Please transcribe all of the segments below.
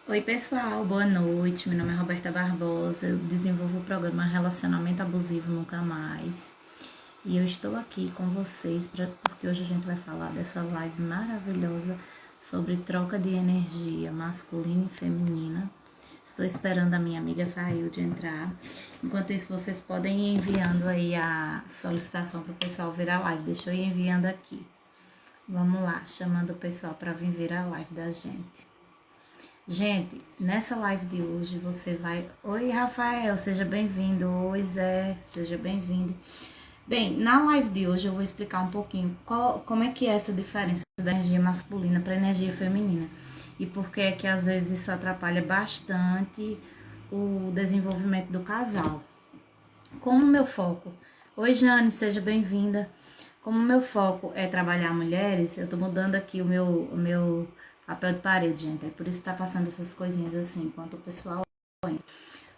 Oi, pessoal, boa noite. Meu nome é Roberta Barbosa. Eu desenvolvo o programa Relacionamento Abusivo Nunca Mais. E eu estou aqui com vocês porque hoje a gente vai falar dessa live maravilhosa sobre troca de energia masculina e feminina. Estou esperando a minha amiga Failde entrar. Enquanto isso, vocês podem ir enviando aí a solicitação para o pessoal ver a live. Deixa eu ir enviando aqui. Vamos lá, chamando o pessoal para vir ver a live da gente. Gente, nessa live de hoje você vai. Oi, Rafael, seja bem-vindo. Oi, Zé, seja bem-vindo. Bem, na live de hoje eu vou explicar um pouquinho como é que é essa diferença da energia masculina para a energia feminina e por que é que às vezes isso atrapalha bastante o desenvolvimento do casal. Como meu foco. Oi, Jane, seja bem-vinda. Como meu foco é trabalhar mulheres, eu tô mudando aqui o meu papel de parede, gente. É por isso que tá passando essas coisinhas assim, enquanto o pessoal.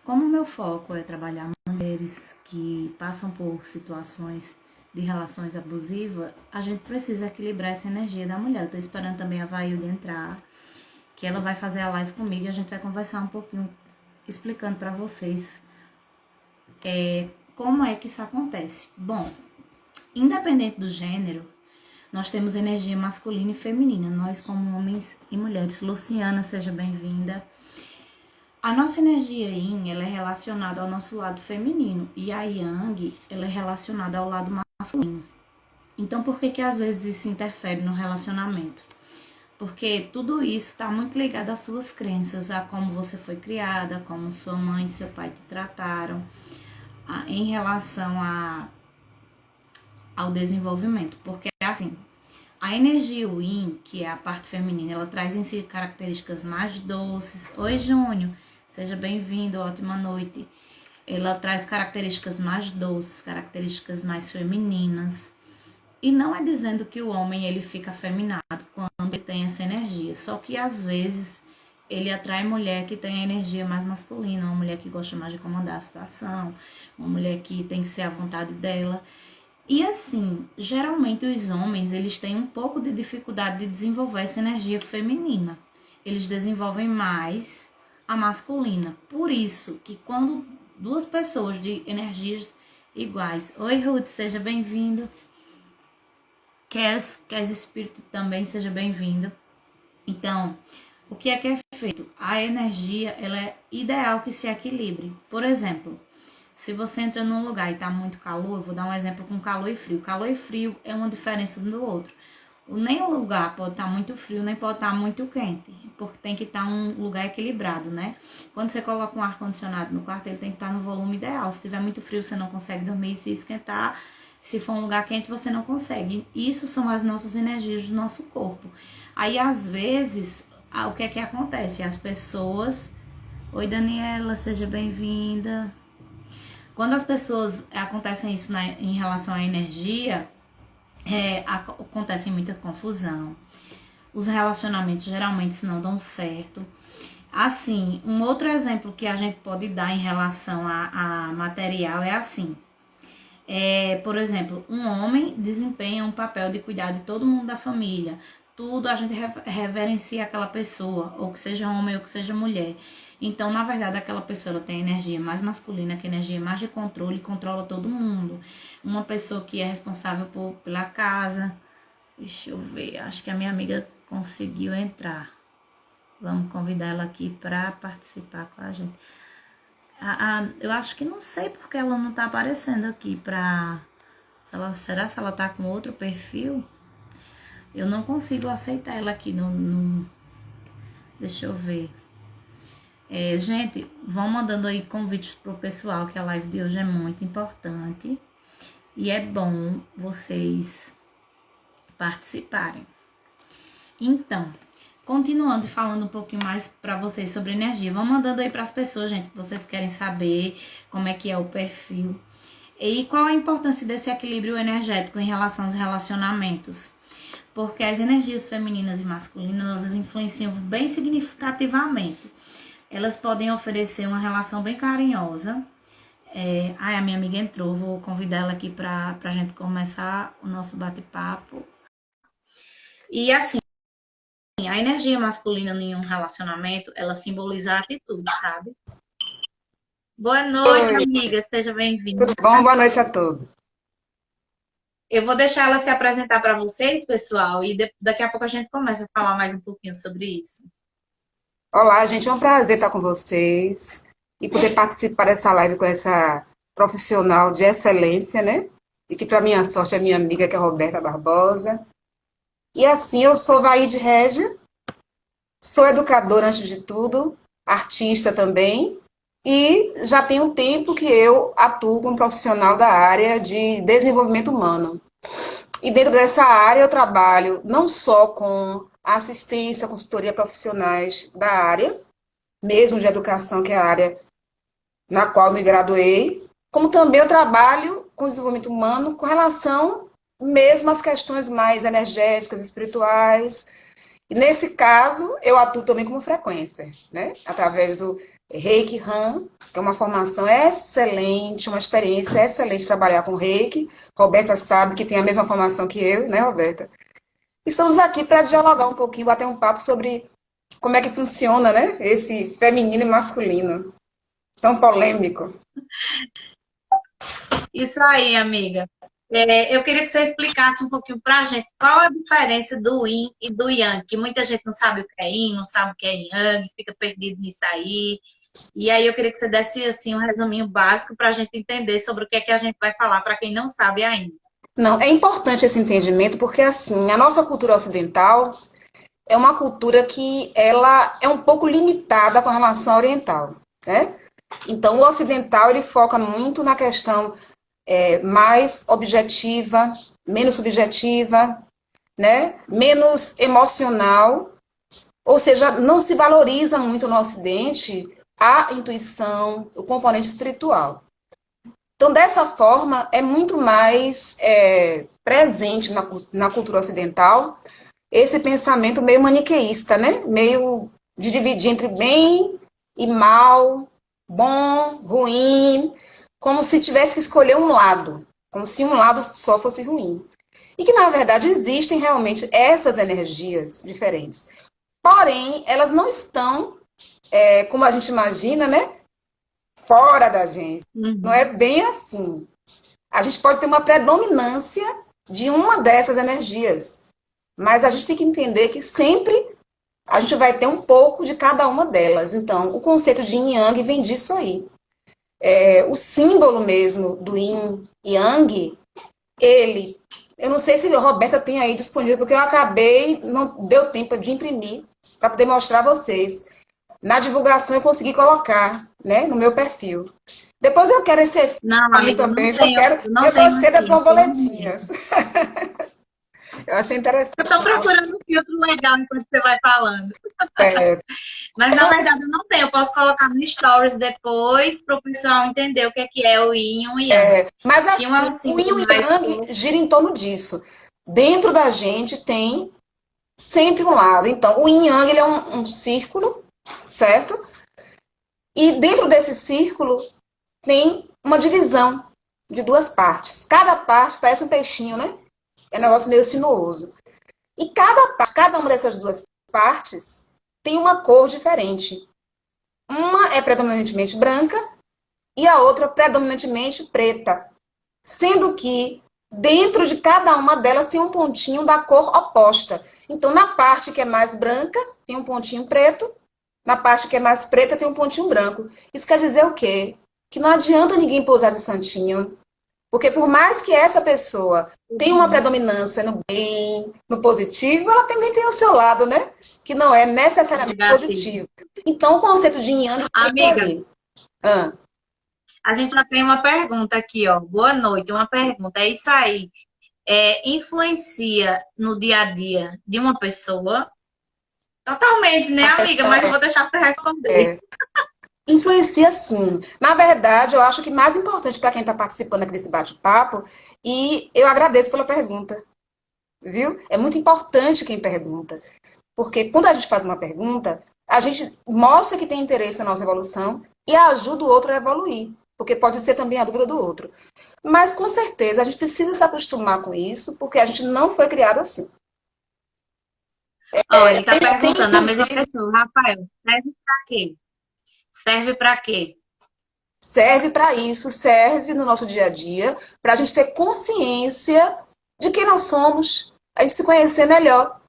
Como meu foco é trabalhar mulheres que passam por situações de relações abusivas, a gente precisa equilibrar essa energia da mulher. Eu tô esperando também a Vailde entrar, que ela vai fazer a live comigo e a gente vai conversar um pouquinho, explicando para vocês como é que isso acontece. Bom, independente do gênero, nós temos energia masculina e feminina, nós como homens e mulheres. Luciana, seja bem-vinda. A nossa energia Yin, ela é relacionada ao nosso lado feminino e a Yang, ela é relacionada ao lado masculino. Então, por que às vezes isso interfere no relacionamento? Porque tudo isso está muito ligado às suas crenças, a como você foi criada, como sua mãe e seu pai te trataram, em relação ao desenvolvimento. Porque, assim, a energia Yin, que é a parte feminina, ela traz em si características mais doces. Oi, Júnior, seja bem-vindo, ótima noite. Ela traz características mais doces, características mais femininas. E não é dizendo que o homem ele fica afeminado quando ele tem essa energia, só que às vezes ele atrai mulher que tem a energia mais masculina, uma mulher que gosta mais de comandar a situação, uma mulher que tem que ser à vontade dela. E assim, geralmente os homens, eles têm um pouco de dificuldade de desenvolver essa energia feminina. Eles desenvolvem mais a masculina. Por isso que quando duas pessoas de energias iguais... Oi, Ruth, seja bem-vindo. Kes Espírito também, seja bem-vindo. Então, o que é feito? A energia, ela é ideal que se equilibre. Por exemplo, se você entra num lugar e tá muito calor, eu vou dar um exemplo com calor e frio. Calor e frio é uma diferença um do outro. Nem o lugar pode estar muito frio, nem pode estar muito quente, porque tem que estar um lugar equilibrado, né? Quando você coloca um ar-condicionado no quarto, ele tem que estar no volume ideal. Se tiver muito frio, você não consegue dormir, e se esquentar, se for um lugar quente, você não consegue. Isso são as nossas energias do nosso corpo. Aí, às vezes, o que é que acontece? As pessoas... Oi, Daniela, seja bem-vinda. Quando as pessoas acontecem isso em relação à energia, acontece muita confusão. Os relacionamentos geralmente não dão certo. Assim, um outro exemplo que a gente pode dar em relação a material é assim. Por exemplo, um homem desempenha um papel de cuidar de todo mundo da família. Tudo a gente reverencia aquela pessoa, ou que seja homem ou que seja mulher. Então, na verdade, aquela pessoa ela tem energia mais masculina, que energia mais de controle, e controla todo mundo. Uma pessoa que é responsável pela casa. Deixa eu ver, acho que a minha amiga conseguiu entrar. Vamos convidar ela aqui para participar com a gente. Eu acho que não sei porque ela não tá aparecendo aqui pra... será que ela tá com outro perfil? Eu não consigo aceitar ela aqui no... Deixa eu ver. Gente, vão mandando aí convites pro pessoal, que a live de hoje é muito importante. E é bom vocês participarem. Então, continuando e falando um pouquinho mais para vocês sobre energia, vão mandando aí para as pessoas, gente, que vocês querem saber como é que é o perfil. E qual a importância desse equilíbrio energético em relação aos relacionamentos? Porque as energias femininas e masculinas, elas influenciam bem significativamente. Elas podem oferecer uma relação bem carinhosa. A minha amiga entrou, vou convidar ela aqui para a gente começar o nosso bate-papo. E assim, assim, a energia masculina em um relacionamento, ela simboliza a atitude, sabe? Boa noite, Oi, amiga, seja bem-vinda. tudo bom? Boa noite a todos. Eu vou deixar ela se apresentar para vocês, pessoal, e daqui a pouco a gente começa a falar mais um pouquinho sobre isso. Olá, gente, é um prazer estar com vocês e poder participar dessa live com essa profissional de excelência, né? E que, para minha sorte, é minha amiga, que é a Roberta Barbosa. E assim, eu sou Vaide Régia, sou educadora antes de tudo, artista também, e já tem um tempo que eu atuo como profissional da área de desenvolvimento humano. E dentro dessa área eu trabalho não só com assistência, consultoria profissionais da área, mesmo de educação, que é a área na qual me graduei, como também eu trabalho com desenvolvimento humano com relação mesmo às questões mais energéticas, espirituais. E nesse caso, eu atuo também como frequência, né? Através do Reiki Han, que é uma formação excelente, uma experiência excelente trabalhar com Reiki. Roberta sabe que tem a mesma formação que eu, né, Roberta? Estamos aqui para dialogar um pouquinho, bater um papo sobre como é que funciona, né? Esse feminino e masculino, tão polêmico. Isso aí, amiga. Eu queria que você explicasse um pouquinho para a gente qual a diferença do Yin e do Yang, que muita gente não sabe o que é Yin, não sabe o que é Yang, fica perdido nisso aí. E aí eu queria que você desse assim um resuminho básico para a gente entender sobre o que é que a gente vai falar para quem não sabe ainda. Não, é importante esse entendimento porque, assim, a nossa cultura ocidental é uma cultura que ela é um pouco limitada com relação à oriental, né? Então, o ocidental, ele foca muito na questão mais objetiva, menos subjetiva, né? Menos emocional, ou seja, não se valoriza muito no Ocidente a intuição, o componente espiritual. Então, dessa forma, é muito mais presente na cultura ocidental esse pensamento meio maniqueísta, né? Meio de dividir entre bem e mal, bom, ruim, como se tivesse que escolher um lado, como se um lado só fosse ruim. E que, na verdade, existem realmente essas energias diferentes. Porém, elas não estão, como a gente imagina, né? Fora da gente. Não Uhum. é bem assim. A gente pode ter uma predominância de uma dessas energias, mas a gente tem que entender que sempre a gente vai ter um pouco de cada uma delas. Então, o conceito de yin yang vem disso aí. O símbolo mesmo do yin e yang, ele, eu não sei se a Roberta tem aí disponível, porque eu acabei, não deu tempo de imprimir para poder mostrar a vocês. Na divulgação eu consegui colocar, né, no meu perfil. Depois eu quero esse efeito Não, para mim amiga, também, que eu quero. eu não Eu tenho gostei das aqui, infelizmente. borboletinhas. Eu achei Eu interessante. tô procurando um filtro legal enquanto você vai falando. É, Mas na verdade eu não tenho. Eu posso colocar no stories depois para o pessoal entender o que é o yin e o yang. mas E um é assim, um o yin símbolo e o mais yang gira em torno disso. Dentro da gente tem sempre um lado. Então, o yin yang ele é um círculo, certo? E dentro desse círculo tem uma divisão de duas partes. Cada parte parece um peixinho, né? É um negócio meio sinuoso. E cada uma dessas duas partes tem uma cor diferente. Uma é predominantemente branca e a outra predominantemente preta. Sendo que dentro de cada uma delas tem um pontinho da cor oposta. Então, na parte que é mais branca, tem um pontinho preto, na parte que é mais preta, tem um pontinho branco. Isso quer dizer o quê? Que não adianta ninguém pousar de santinho, porque por mais que essa pessoa tenha uma Uhum. predominância no bem, no positivo, ela também tem o seu lado, né? Que não é necessariamente Negativo. positivo. Então, o conceito de yin yang é por Amiga, aí. Ah, a gente já tem uma pergunta aqui, ó. Boa noite, uma pergunta. É isso aí. Influencia no dia a dia de uma pessoa? Totalmente, né, amiga? Mas eu vou deixar você responder. influencia sim. Na verdade, eu acho que mais importante para quem está participando aqui desse bate-papo, e eu agradeço pela pergunta, viu? É muito importante quem pergunta, porque quando a gente faz uma pergunta, a gente mostra que tem interesse na nossa evolução e ajuda o outro a evoluir, porque pode ser também a dúvida do outro. Mas com certeza a gente precisa se acostumar com isso, porque a gente não foi criado assim. Ó, ele tá Tem perguntando, a mesma inclusive, pessoa, Rafael, serve pra quê? Serve pra quê? serve para isso, serve no nosso dia a dia, para a gente ter consciência de quem nós somos, a gente se conhecer melhor.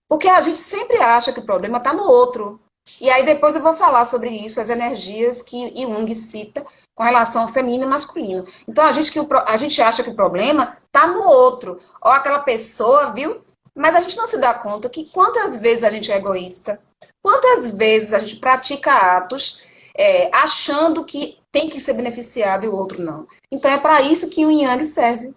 Porque a gente sempre acha que o problema está no outro. E aí depois eu vou falar sobre isso, as energias que Jung cita com relação ao feminino e masculino. Então a gente acha que o problema está no outro, ou aquela pessoa, viu? Mas a gente não se dá conta que quantas vezes a gente é egoísta, quantas vezes a gente pratica atos achando que tem que ser beneficiado e o outro não. Então é para isso que o Yang serve.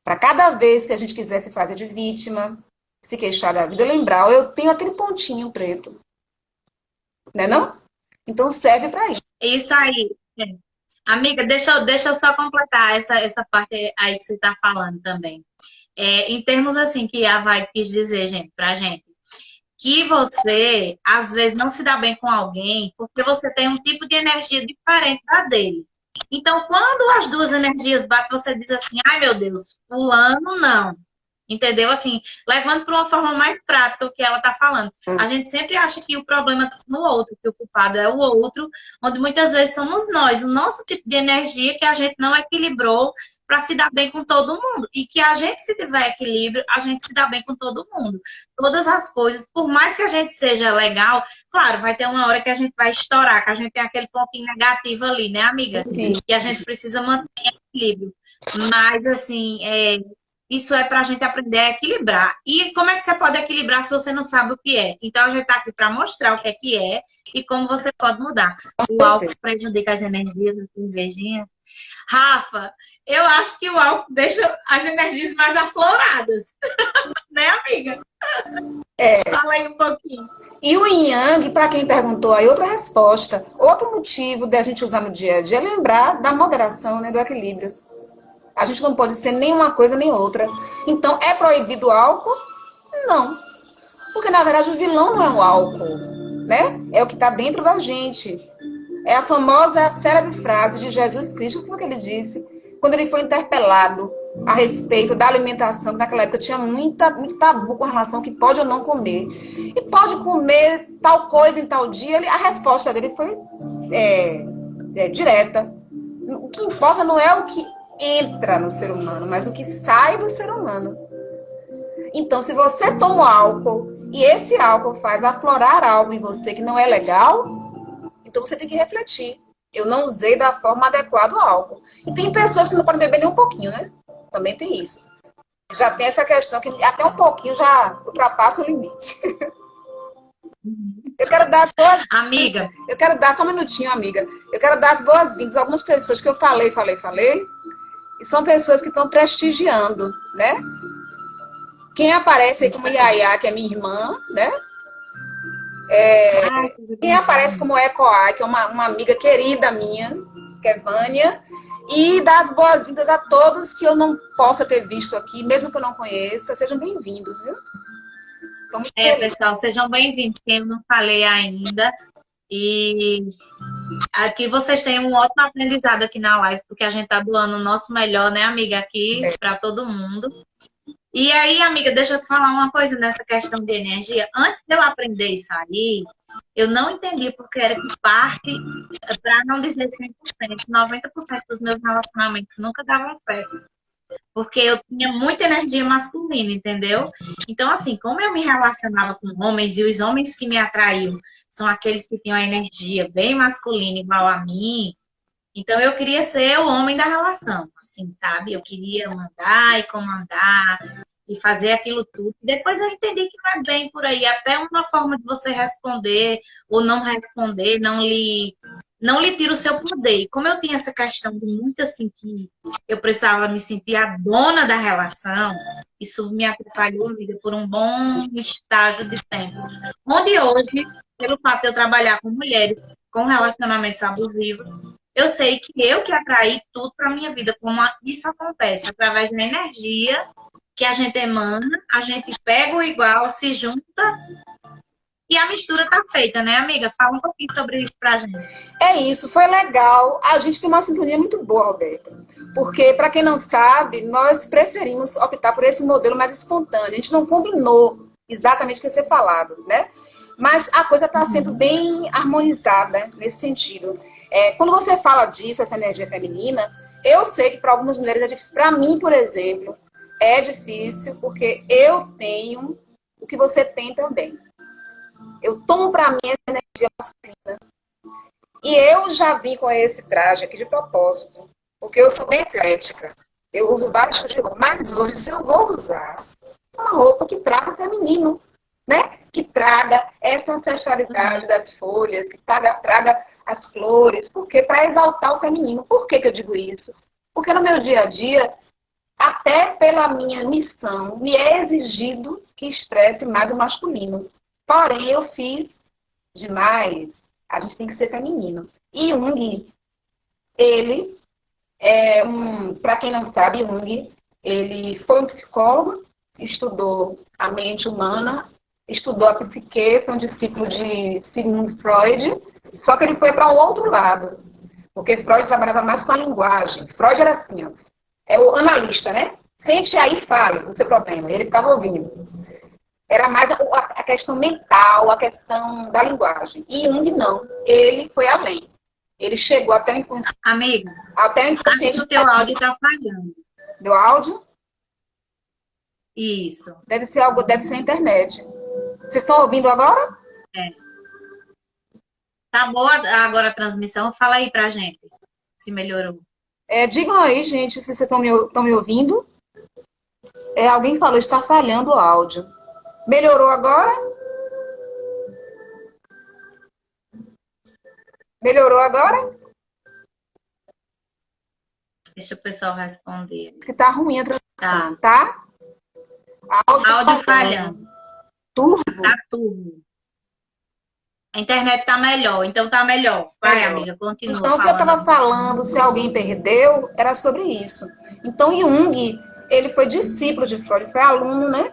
Para cada vez que a gente quiser se fazer de vítima, se queixar da vida, lembrar, "Ó, eu tenho aquele pontinho preto, né não? Então serve para isso. Isso aí. É. Amiga, deixa eu só completar essa parte aí que você tá falando também. Em termos assim, que a Vai quis dizer, gente, pra gente, que você, às vezes, não se dá bem com alguém porque você tem um tipo de energia diferente da dele. Então, quando as duas energias batem, você diz assim, ai meu Deus, fulano não. Entendeu? Assim, levando para uma forma mais prática o que ela está falando. A gente sempre acha que o problema está no outro, que o culpado é o outro, onde muitas vezes somos nós, o nosso tipo de energia que a gente não equilibrou para se dar bem com todo mundo. E que a gente, se tiver equilíbrio, a gente se dá bem com todo mundo. Todas as coisas, por mais que a gente seja legal, claro, vai ter uma hora que a gente vai estourar, que a gente tem aquele pontinho negativo ali, né, amiga? Sim. Que a gente precisa manter equilíbrio. Mas, assim, isso é para a gente aprender a equilibrar. E como é que você pode equilibrar se você não sabe o que é? Então, a gente está aqui para mostrar o que é e como você pode mudar. O álcool prejudica as energias da cervejinha. Rafa, eu acho que o álcool deixa as energias mais afloradas. Né, amiga? Fala aí um pouquinho. E o Yang, para quem perguntou aí, outra resposta. Outro motivo de a gente usar no dia a dia é lembrar da moderação, né, do equilíbrio. A gente não pode ser nem uma coisa nem outra. Então, é proibido o álcool? Não. Porque, na verdade, o vilão não é o álcool, né? É o que está dentro da gente. É a famosa célebre frase de Jesus Cristo, que foi o que ele disse, quando ele foi interpelado a respeito da alimentação, que naquela época tinha muito tabu com relação ao que pode ou não comer. E pode comer tal coisa em tal dia? A resposta dele foi direta. O que importa não é o que entra no ser humano, mas o que sai do ser humano. Então, se você toma álcool e esse álcool faz aflorar algo em você que não é legal, então você tem que refletir. Eu não usei da forma adequada o álcool. E tem pessoas que não podem beber nem um pouquinho, né? Também tem isso. Já tem essa questão que até um pouquinho já ultrapassa o limite. Eu quero dar todas... Amiga. Eu quero dar só um minutinho, amiga. Eu quero dar as boas-vindas a algumas pessoas que eu falei. E são pessoas que estão prestigiando, né? Quem aparece aí como Yaya, que é minha irmã, né? Quem aparece como Ecoa, que é uma amiga querida minha, que é Vânia. E dar as boas-vindas a todos que eu não possa ter visto aqui, mesmo que eu não conheça. Sejam bem-vindos, viu? Pessoal, sejam bem-vindos, quem eu não falei ainda. E aqui vocês têm um ótimo aprendizado aqui na live, porque a gente tá doando o nosso melhor, né, amiga, aqui para todo mundo. E aí, amiga, deixa eu te falar uma coisa nessa questão de energia. Antes de eu aprender isso aí, eu não entendi porque era que parte, para não dizer 100%, 90% dos meus relacionamentos nunca davam certo. Porque eu tinha muita energia masculina, entendeu? Então, assim, como eu me relacionava com homens e os homens que me atraíam são aqueles que tinham a energia bem masculina igual a mim, então eu queria ser o homem da relação, assim, sabe? Eu queria mandar e comandar e fazer aquilo tudo. Depois eu entendi que não é bem por aí, até uma forma de você responder ou não responder, não lhe tira o seu poder. E como eu tinha essa questão de muito assim que eu precisava me sentir a dona da relação, isso me atrapalhou, amiga, por um bom estágio de tempo. Onde hoje, pelo fato de eu trabalhar com mulheres com relacionamentos abusivos, eu sei que eu que atraí tudo para minha vida, como isso acontece, através da energia que a gente emana, a gente pega o igual, se junta e a mistura tá feita, né, amiga? Fala um pouquinho sobre isso pra gente. É isso, foi legal. A gente tem uma sintonia muito boa, Roberta. Porque, para quem não sabe, nós preferimos optar por esse modelo mais espontâneo. A gente não combinou exatamente o que ser falado, né? Mas a coisa está sendo bem harmonizada nesse sentido. Quando você fala disso, essa energia feminina, eu sei que para algumas mulheres é difícil. Para mim, por exemplo, é difícil porque eu tenho o que você tem também. Eu tomo para mim essa energia masculina. E eu já vim com esse traje aqui de propósito, porque eu sou bem eclética. Eu uso vários tipos de roupa, mas hoje, se eu vou usar uma roupa que traga o feminino, né? Que traga essa ancestralidade das folhas, que traga as flores, porque para exaltar o feminino. Por que eu digo isso? Porque no meu dia a dia, até pela minha missão, me é exigido que expresse mais o masculino. Porém, eu fiz demais. A gente tem que ser feminino. E Jung, ele para quem não sabe, Jung, ele foi um psicólogo, estudou a mente humana, estudou a psique, foi um discípulo de Sigmund Freud, só que ele foi para o outro lado, porque Freud trabalhava mais com a linguagem. Freud era assim, ó, é o analista, né? Sente aí e fale o seu problema, ele ficava ouvindo. Era mais a questão mental, a questão da linguagem. E Jung não, ele foi além. Ele chegou até o inconsciente. Amiga, Até o inconsciente. acho que o teu áudio está falhando. Do áudio? Isso. Deve ser a internet. Vocês estão ouvindo agora? É. Tá boa agora a transmissão? Fala aí pra gente se melhorou. Digam aí, gente, se vocês estão me ouvindo. Alguém falou, está falhando o áudio. Melhorou agora? Melhorou agora? Deixa o pessoal responder. Que tá ruim a transmissão, tá? Áudio falhando. Turbo? Tá turbo. A internet tá melhor, então tá melhor. Vai, amiga, continua. Então, o que eu estava falando, se alguém perdeu, era sobre isso. Então, Jung, ele foi discípulo de Freud, foi aluno, né?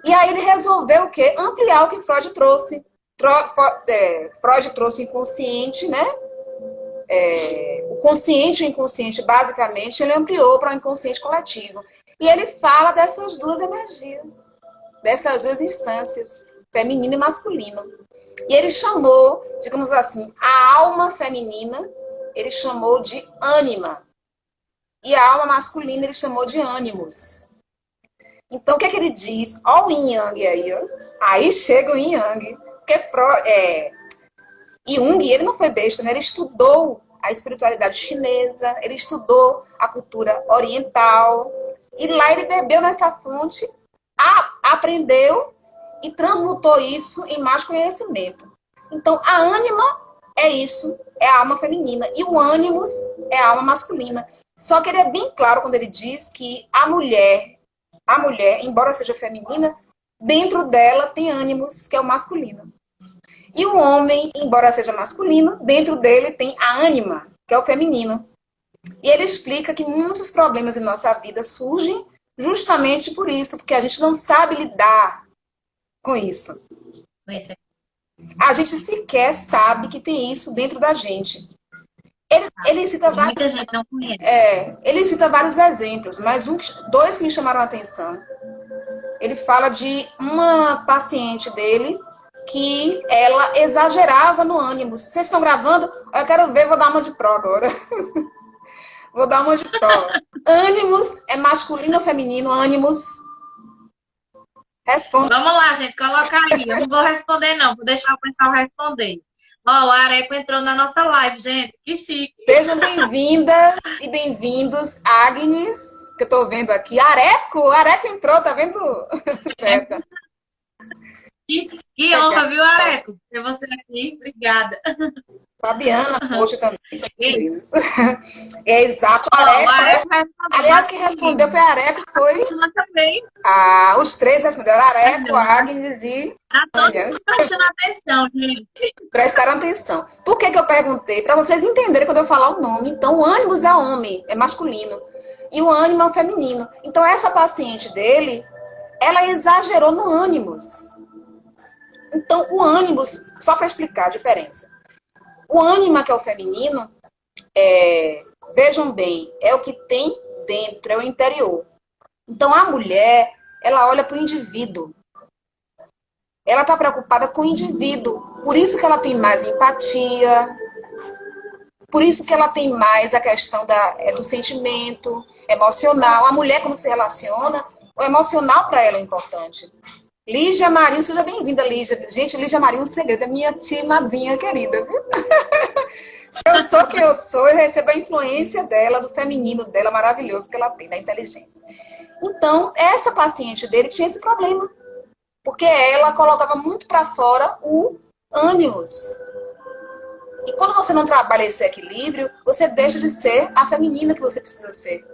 E aí ele resolveu o quê? Ampliar o que Freud trouxe. Freud trouxe inconsciente, né? O consciente e o inconsciente, basicamente, ele ampliou para o inconsciente coletivo. E ele fala dessas duas energias, dessas duas instâncias, feminino e masculino. E ele chamou, digamos assim, a alma feminina, ele chamou de ânima. E a alma masculina ele chamou de ânimos. Então, o que é que ele diz? Olha o Yin Yang aí, ó. Aí chega o Yin Yang. Porque Jung, ele não foi besta, né? Ele estudou a espiritualidade chinesa, ele estudou a cultura oriental. E lá ele bebeu nessa fonte, aprendeu e transmutou isso em mais conhecimento. Então, a ânima é isso, é a alma feminina. E o ânimos é a alma masculina. Só que ele é bem claro quando ele diz que a mulher, embora seja feminina, dentro dela tem ânimos, que é o masculino. E o homem, embora seja masculino, dentro dele tem a ânima, que é o feminino. E ele explica que muitos problemas em nossa vida surgem justamente por isso, porque a gente não sabe lidar com isso. A gente sequer sabe que tem isso dentro da gente. Ele cita Muita gente não conhece. Ele cita vários exemplos, mas dois que me chamaram a atenção. Ele fala de uma paciente dele que ela exagerava no ânimo. Vocês estão gravando? Eu quero ver, vou dar uma de pró agora. Vou dar uma de pró. Ânimos é masculino ou feminino? Ânimos. Responde. Vamos lá, gente, coloca aí. Eu não vou responder, não. Vou deixar o pessoal responder. Ó, o Areco entrou na nossa live, gente. Que chique. Sejam bem-vindas e bem-vindos, Agnes, que eu tô vendo aqui. Areco entrou, tá vendo? Que honra, viu, Areco? Ter você aqui. Obrigada. Fabiana, poxa, também. É exato, Areco. Aliás, quem respondeu foi Areco, foi... Também. Os três responderam, Areco, Agnes e... Tá todo mundo prestando atenção, gente. Prestaram atenção. Por que eu perguntei? Para vocês entenderem quando eu falar o nome. Então, o ânimos é homem, é masculino. E o ânimo é o feminino. Então, essa paciente dele, ela exagerou no ânimos. Então, o ânimos, só para explicar a diferença. O ânima, que é o feminino, vejam bem, é o que tem dentro, é o interior. Então, a mulher, ela olha para o indivíduo. Ela está preocupada com o indivíduo. Por isso que ela tem mais empatia, por isso que ela tem mais a questão do sentimento emocional. A mulher, como se relaciona, o emocional para ela é importante. Lígia Marinho, seja bem-vinda, Lígia. Gente, Lígia Marinho, um segredo, é minha tia madrinha querida, viu? Eu sou quem eu sou, eu recebo a influência dela, do feminino dela, maravilhoso que ela tem, da inteligência. Então, essa paciente dele tinha esse problema, porque ela colocava muito para fora o ânimos. E quando você não trabalha esse equilíbrio, você deixa de ser a feminina que você precisa ser,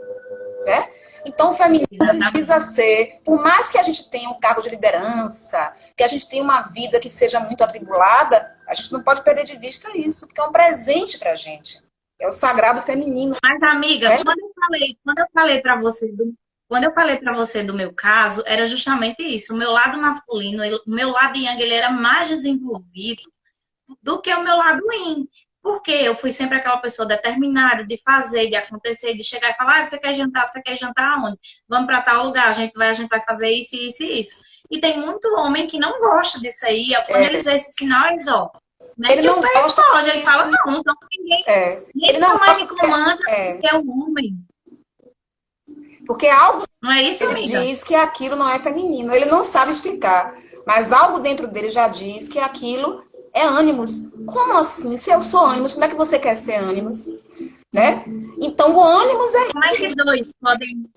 né? Então, o feminino precisa ser, por mais que a gente tenha um cargo de liderança, que a gente tenha uma vida que seja muito atribulada, a gente não pode perder de vista isso, porque é um presente pra gente. É o sagrado feminino. Mas, amiga, né? quando eu falei para você quando eu falei para você do meu caso, era justamente isso. O meu lado masculino, o meu lado yang, ele era mais desenvolvido do que o meu lado yin. Porque eu fui sempre aquela pessoa determinada de fazer, de acontecer, de chegar e falar, você quer jantar aonde? Vamos para tal lugar, a gente vai fazer isso, isso e isso. E tem muito homem que não gosta disso aí. Quando eles veem esse sinal, eles, ó, Ele mete o não pé gosta e foge. Ele disso. fala, não, então ninguém, Ele não ninguém mais gosta me comanda, porque é um homem. porque algo Não é isso, ele amiga? diz que aquilo não é feminino. Ele não sabe explicar, mas algo dentro dele já diz que aquilo é ânimos. Como assim? Se eu sou ânimos, como é que você quer ser ânimos? Né? Então, o ânimos é Como é isso. que dois podem...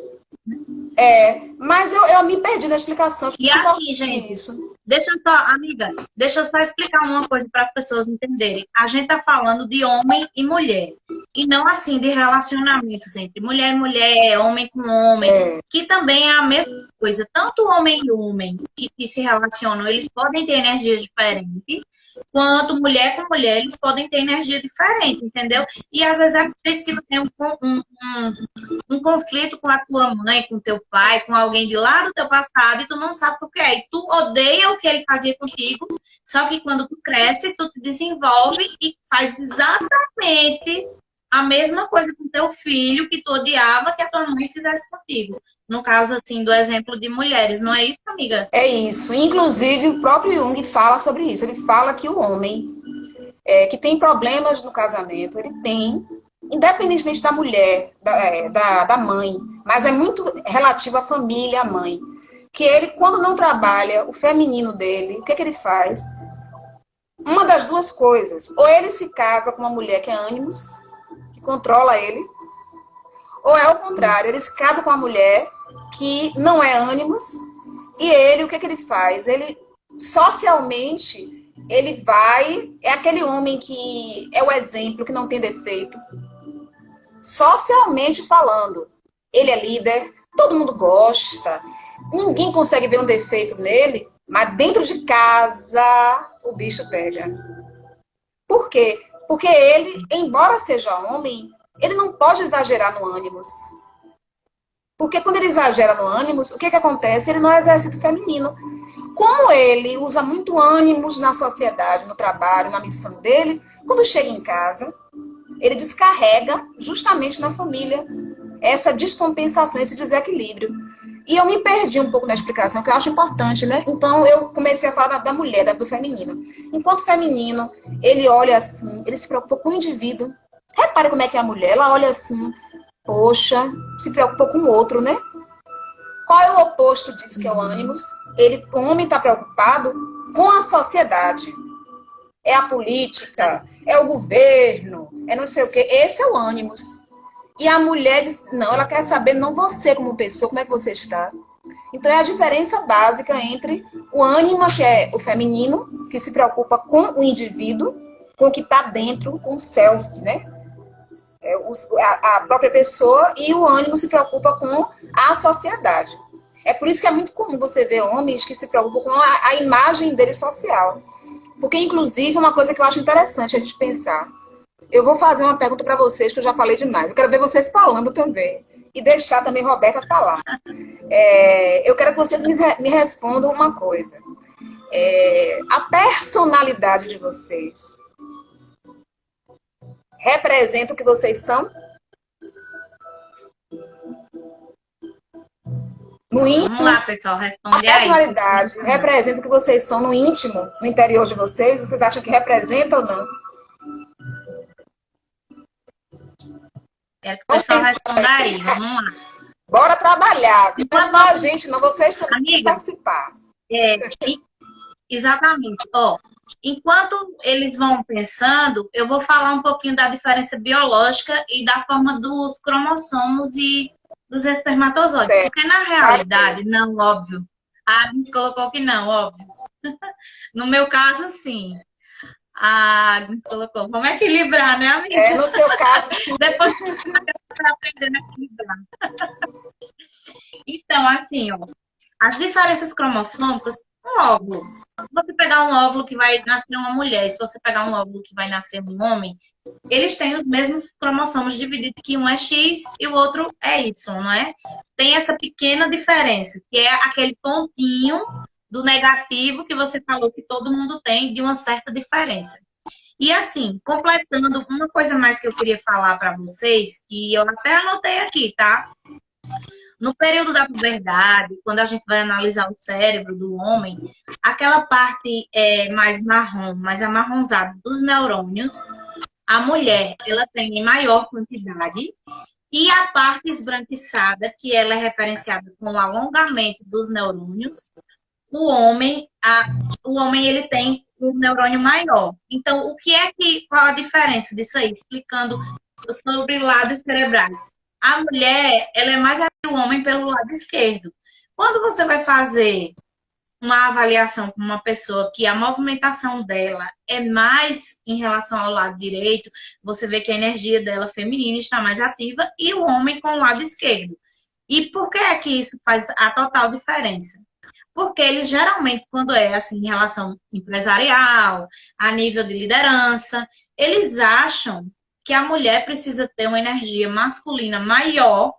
Mas eu me perdi na explicação. E aqui, gente, Isso. deixa eu só explicar uma coisa para as pessoas entenderem. A gente tá falando de homem e mulher. E não assim de relacionamentos entre mulher e mulher, homem com homem, que também é a mesma coisa. Tanto homem e homem que se relacionam, eles podem ter energias diferentes, quanto mulher com mulher, eles podem ter energia diferente, entendeu? E às vezes é por isso que tu tem um conflito com a tua mãe, com teu pai, com alguém de lá do teu passado, e tu não sabe por quê. E tu odeia o que ele fazia contigo, só que quando tu cresce, tu te desenvolve e faz exatamente a mesma coisa com teu filho que tu odiava que a tua mãe fizesse contigo. No caso, assim, do exemplo de mulheres, não é isso, amiga? É isso. Inclusive, o próprio Jung fala sobre isso. Ele fala que o homem que tem problemas no casamento, ele tem, independentemente da mulher, da mãe, mas é muito relativo à família, à mãe. Que ele, quando não trabalha o feminino dele, o que, que ele faz? Uma das duas coisas. Ou ele se casa com uma mulher que é ânimos, que controla ele, ou é o contrário, ele se casa com uma mulher que não é ânimos, e ele, o que, que ele faz? Ele, socialmente, ele vai, é aquele homem que é o exemplo, que não tem defeito. Socialmente falando, ele é líder, todo mundo gosta, ninguém consegue ver um defeito nele, mas dentro de casa o bicho pega. Por quê? Porque ele, embora seja homem, ele não pode exagerar no ânimos. Porque quando ele exagera no ânimos, o que, que acontece? Ele não exercita o feminino. Como ele usa muito ânimos na sociedade, no trabalho, na missão dele, quando chega em casa, ele descarrega justamente na família essa descompensação, esse desequilíbrio. E eu me perdi um pouco na explicação, que eu acho importante, né? Então eu comecei a falar da mulher, do feminino. Enquanto feminino, ele olha assim, ele se preocupa com o indivíduo. Repare como é que é a mulher, ela olha assim, poxa, se preocupa com o outro, né? Qual é o oposto disso, que é o ânimos? O homem está preocupado com a sociedade. É a política, é o governo, é não sei o quê. Esse é o ânimos. E a mulher diz, não, ela quer saber, não você como pessoa, como é que você está. Então é a diferença básica entre o ânima, que é o feminino, que se preocupa com o indivíduo, com o que está dentro, com o self, né? A própria pessoa, e o ânimo se preocupa com a sociedade. É por isso que é muito comum você ver homens que se preocupam com a imagem dele social. Porque, inclusive, uma coisa que eu acho interessante a gente pensar. Eu vou fazer uma pergunta para vocês, que eu já falei demais. Eu quero ver vocês falando também. E deixar também Roberta falar. Eu quero que vocês me respondam uma coisa. A personalidade de vocês representa o que vocês são? No Vamos íntimo, lá, pessoal, a responde aí. personalidade representa o que vocês são no íntimo, no interior de vocês? Vocês acham que representa ou não? Quero que o Vamos pessoal pensar responda aí. aí. Vamos lá. Bora trabalhar. Não é Enquanto, só a gente, não. Vocês também têm que amiga, participar. é, exatamente. Ó, enquanto eles vão pensando, eu vou falar um pouquinho da diferença biológica e da forma dos cromossomos e dos espermatozoides. Certo. Porque na realidade, não, óbvio. A Agnes colocou que não, óbvio. No meu caso, sim. A Agnes colocou. Vamos equilibrar, né, amiga? No seu caso, Depois para aprender a equilibrar. Então, assim, ó, as diferenças cromossômicas, um óvulo. Se você pegar um óvulo que vai nascer uma mulher, e se você pegar um óvulo que vai nascer um homem, eles têm os mesmos cromossomos divididos, que um é X e o outro é Y, não é? Tem essa pequena diferença, que é aquele pontinho do negativo que você falou que todo mundo tem, de uma certa diferença. E assim, completando, uma coisa mais que eu queria falar para vocês, que eu até anotei aqui, tá? No período da puberdade, quando a gente vai analisar o cérebro do homem, aquela parte mais marrom, mais amarronzada dos neurônios, a mulher, ela tem em maior quantidade, e a parte esbranquiçada, que ela é referenciada com o alongamento dos neurônios, o homem ele tem um neurônio maior. Então, qual a diferença disso aí? Explicando sobre lados cerebrais. A mulher, ela é mais que o homem pelo lado esquerdo. Quando você vai fazer uma avaliação com uma pessoa que a movimentação dela é mais em relação ao lado direito, você vê que a energia dela feminina está mais ativa e o homem com o lado esquerdo. E por que é que isso faz a total diferença? Porque eles geralmente, quando é assim, em relação empresarial, a nível de liderança, eles acham que a mulher precisa ter uma energia masculina maior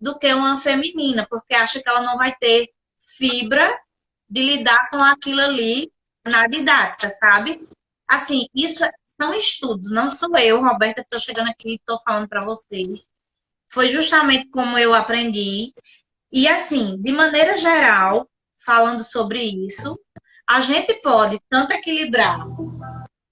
do que uma feminina, porque acha que ela não vai ter fibra de lidar com aquilo ali na didática, sabe? Assim, isso são estudos, não sou eu, Roberta, que estou chegando aqui e estou falando para vocês. Foi justamente como eu aprendi. E assim, de maneira geral, falando sobre isso, a gente pode tanto equilibrar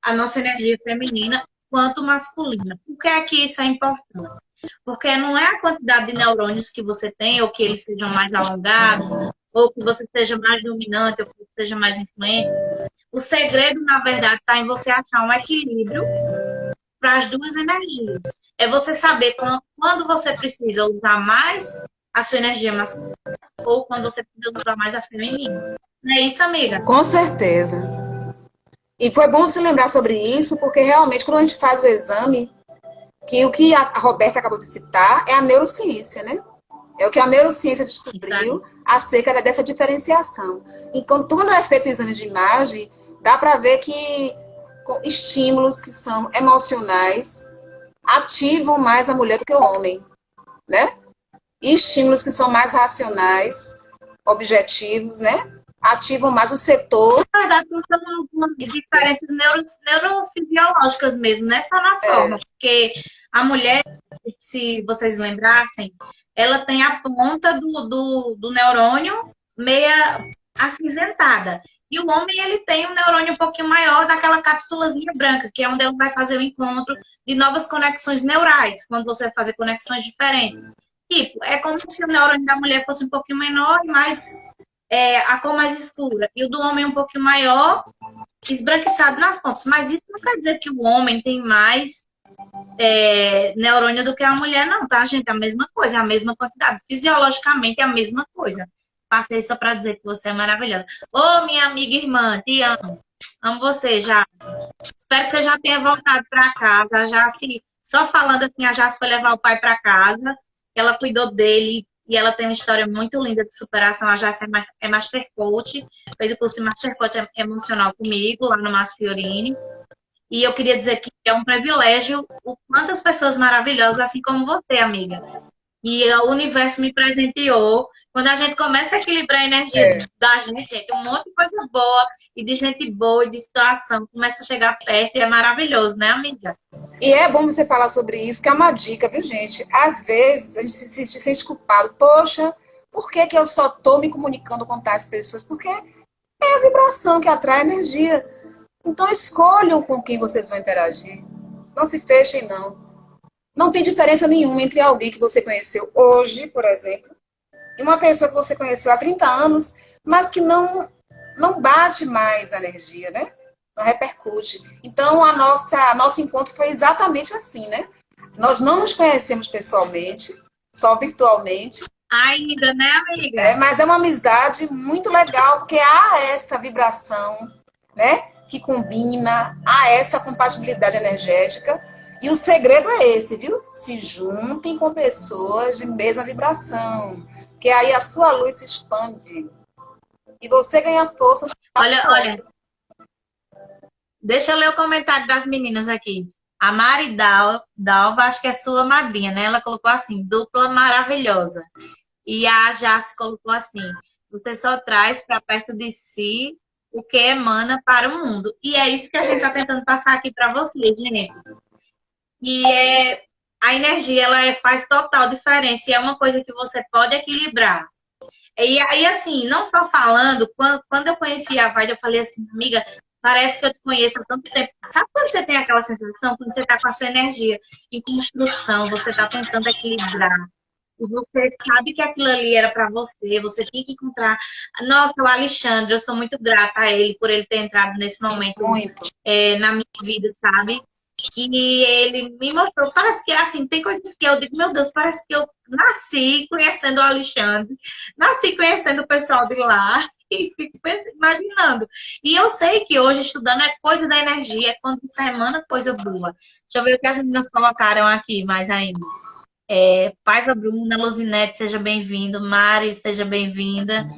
a nossa energia feminina quanto masculina. Por que é que isso é importante? Porque não é a quantidade de neurônios que você tem, ou que eles sejam mais alongados, ou que você seja mais dominante, ou que você seja mais influente. O segredo, na verdade, está em você achar um equilíbrio para as duas energias. É você saber quando você precisa usar mais a sua energia masculina ou quando você precisa usar mais a feminina. Não é isso, amiga? com certeza. E foi bom se lembrar sobre isso, porque realmente quando a gente faz o exame, que o que a Roberta acabou de citar é a neurociência, né? É o que a neurociência descobriu acerca dessa diferenciação. Enquanto quando é feito o exame de imagem, dá para ver que estímulos que são emocionais ativam mais a mulher do que o homem, né? E estímulos que são mais racionais, objetivos, né? Ativam mais o setor. Na verdade, são algumas diferenças neurofisiológicas mesmo, não é só na forma, porque a mulher, se vocês lembrassem, ela tem a ponta do neurônio meia acinzentada. E o homem, ele tem um neurônio um pouquinho maior daquela cápsulazinha branca, que é onde ele vai fazer o encontro de novas conexões neurais, quando você vai fazer conexões diferentes. Tipo, é como se o neurônio da mulher fosse um pouquinho menor e mais a cor mais escura. E o do homem um pouquinho maior, esbranquiçado nas pontas. Mas isso não quer dizer que o homem tem mais neurônio do que a mulher, não, tá, gente? É a mesma coisa, é a mesma quantidade. Fisiologicamente é a mesma coisa. Passei só para dizer que você é maravilhosa. Ô, minha amiga e irmã, te amo. Amo você, Jace. Espero que você já tenha voltado para casa. A Jace, só falando assim, a Jace foi levar o pai para casa. Ela cuidou dele e ela tem uma história muito linda de superação. A Jace é Master Coach, fez o curso de Master Coach emocional comigo, lá no Márcio Fiorini. E eu queria dizer que é um privilégio o quantas pessoas maravilhosas, assim como você, amiga. E o universo me presenteou. Quando a gente começa a equilibrar a energia da gente, um monte de coisa boa, e de gente boa, e de situação, começa a chegar perto e é maravilhoso, né, amiga? E é bom você falar sobre isso, que é uma dica, viu, gente? Às vezes a gente se sente culpado. Poxa, Por que que eu só estou me comunicando com tais pessoas? Porque é a vibração que atrai energia. Então escolham com quem vocês vão interagir. Não se fechem, não. Não tem diferença nenhuma entre alguém que você conheceu hoje, por exemplo, e uma pessoa que você conheceu há 30 anos, mas que não bate mais a energia, né? Não repercute. Então, nosso encontro foi exatamente assim, né? Nós não nos conhecemos pessoalmente, só virtualmente. Ainda, né, amiga? Mas é uma amizade muito legal, porque há essa vibração, né? Que combina, há essa compatibilidade energética. E o segredo é esse, viu? Se juntem com pessoas de mesma vibração, que aí a sua luz se expande e você ganha força. Olha, deixa eu ler o comentário das meninas aqui. A Mari Dalva, acho que é sua madrinha, né? Ela colocou assim, dupla maravilhosa. E a Jace colocou assim, você só traz para perto de si o que emana para o mundo. E é isso que a gente está tentando passar aqui para vocês, gente. E a energia, faz total diferença. E é uma coisa que você pode equilibrar. E aí, assim, não só falando, quando eu conheci a Vaida, eu falei assim, amiga, parece que eu te conheço há tanto tempo. Sabe quando você tem aquela sensação? Quando você está com a sua energia em construção, você está tentando equilibrar. E você sabe que aquilo ali era para você, você tinha que encontrar. Nossa, o Alexandre, eu sou muito grata a ele por ele ter entrado nesse momento na minha vida, sabe? Que ele me mostrou, parece que assim, tem coisas que eu digo, meu Deus, parece que eu nasci conhecendo o Alexandre, nasci conhecendo o pessoal de lá, e fico imaginando. E eu sei que hoje estudando é coisa da energia, é quando você emana coisa boa. Deixa eu ver o que as meninas colocaram aqui mais ainda. Paiva Bruna, Luzinete, seja bem-vindo. Mari, seja bem-vinda.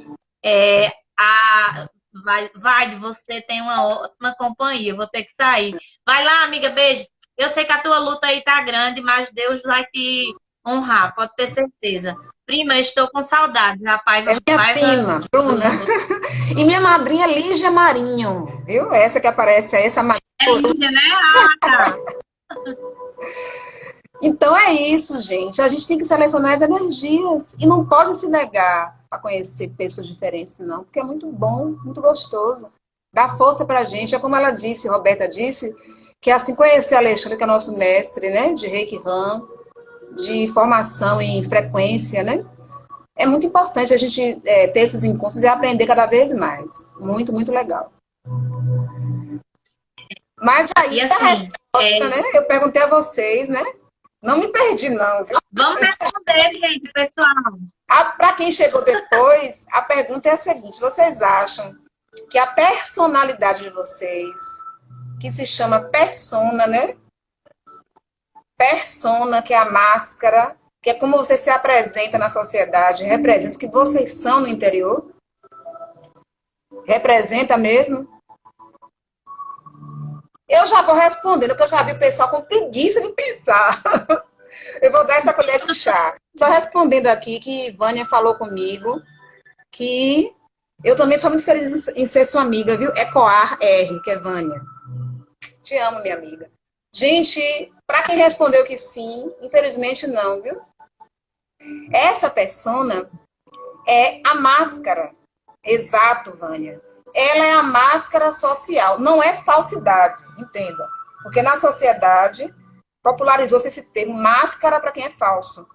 Vai, você tem uma ótima companhia, vou ter que sair. Vai lá, amiga, beijo. Eu sei que a tua luta aí tá grande, mas Deus vai te honrar, pode ter certeza. Prima, estou com saudades. A Paiva, minha prima, Bruna. E minha madrinha Lígia Marinho, viu? Essa que aparece aí, essa madrinha. É Lígia, né? Tá. Então é isso, gente. A gente tem que selecionar as energias e não pode se negar a conhecer pessoas diferentes, não, porque é muito bom, muito gostoso. Dá força pra gente. É como ela disse, Roberta disse, que assim, conhecer Alexandre, que é nosso mestre, né, de Reiki Ram, de formação em frequência, né? É muito importante a gente ter esses encontros e aprender cada vez mais. Muito, muito legal. Mas aí assim, a resposta, né? Eu perguntei a vocês, né? Não me perdi, não. Viu? Vamos responder, gente, pessoal. Para quem chegou depois, a pergunta é a seguinte: vocês acham que a personalidade de vocês, que se chama persona, né? Persona, que é a máscara, que é como você se apresenta na sociedade, representa o que vocês são no interior? Representa mesmo? Eu já vou respondendo, porque eu já vi o pessoal com preguiça de pensar. Eu vou dar essa colher de chá. Só respondendo aqui que Vânia falou comigo que eu também sou muito feliz em ser sua amiga, viu? Ecoar R, que é Vânia. Te amo, minha amiga. Gente, para quem respondeu que sim, infelizmente não, viu? Essa persona é a máscara. Exato, Vânia. Ela é a máscara social, não é falsidade, entenda. Porque na sociedade popularizou-se esse termo máscara para quem é falso.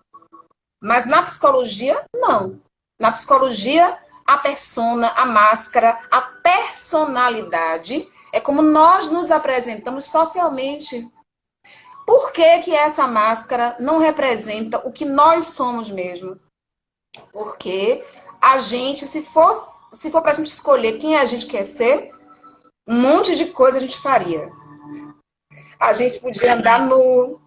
Mas na psicologia, não. Na psicologia, a persona, a máscara, a personalidade é como nós nos apresentamos socialmente. Por que que essa máscara não representa o que nós somos mesmo? Porque a gente, se for para a gente escolher quem a gente quer ser, um monte de coisa a gente faria. A gente podia andar nu,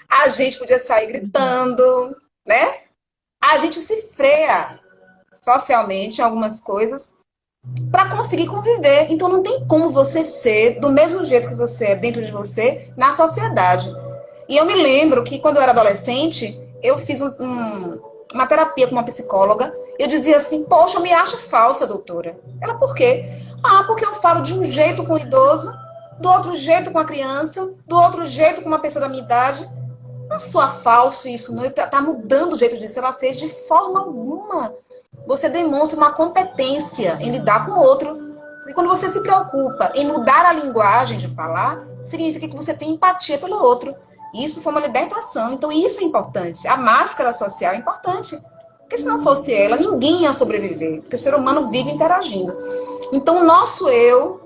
a gente podia sair gritando, né? A gente se freia socialmente em algumas coisas para conseguir conviver. Então não tem como você ser do mesmo jeito que você é dentro de você na sociedade. E eu me lembro que quando eu era adolescente, eu fiz uma terapia com uma psicóloga. Eu dizia assim, poxa, eu me acho falsa, doutora. Ela, por quê? Porque eu falo de um jeito com o idoso, do outro jeito com a criança, do outro jeito com uma pessoa da minha idade. Não soa falso isso, não. Tá mudando o jeito de ser. Ela fez de forma alguma. você demonstra uma competência em lidar com o outro. E quando você se preocupa em mudar a linguagem de falar, significa que você tem empatia pelo outro. Isso foi uma libertação. Então, isso é importante. A máscara social é importante. Porque se não fosse ela, ninguém ia sobreviver. Porque o ser humano vive interagindo. Então, o nosso eu,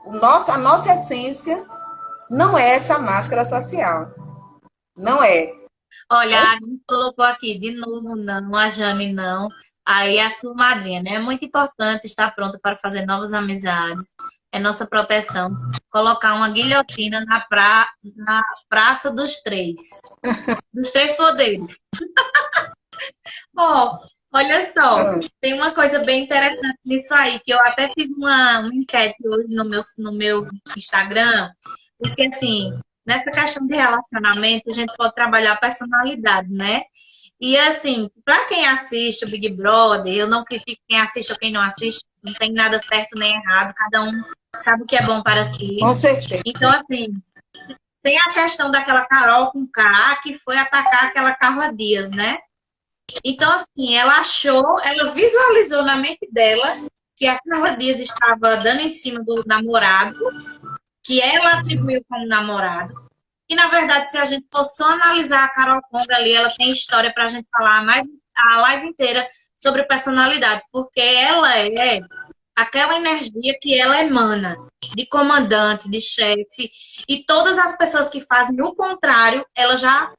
a nossa essência, não é essa máscara social. Não é. Olha, a Agnes colocou aqui, de novo não, a Jane não. Aí a sua madrinha, né? É muito importante estar pronta para fazer novas amizades. É nossa proteção. Colocar uma guilhotina na Praça dos três poderes. Ó, olha só, tem uma coisa bem interessante nisso aí, que eu até fiz uma enquete hoje no meu Instagram, porque assim, nessa questão de relacionamento, a gente pode trabalhar a personalidade, né? E assim, para quem assiste o Big Brother, eu não critico quem assiste ou quem não assiste, não tem nada certo nem errado, cada um sabe o que é bom para si. Com certeza. Então, assim, tem a questão daquela Carol com K que foi atacar aquela Carla Dias, né? Então, assim, ela visualizou na mente dela que a Carla Dias estava dando em cima do namorado, que ela atribuiu como namorado. E, na verdade, se a gente for só analisar a Carol Conga ali, ela tem história para a gente falar a live inteira sobre personalidade, porque ela é aquela energia que ela emana, de comandante, de chefe, e todas as pessoas que fazem o contrário, ela já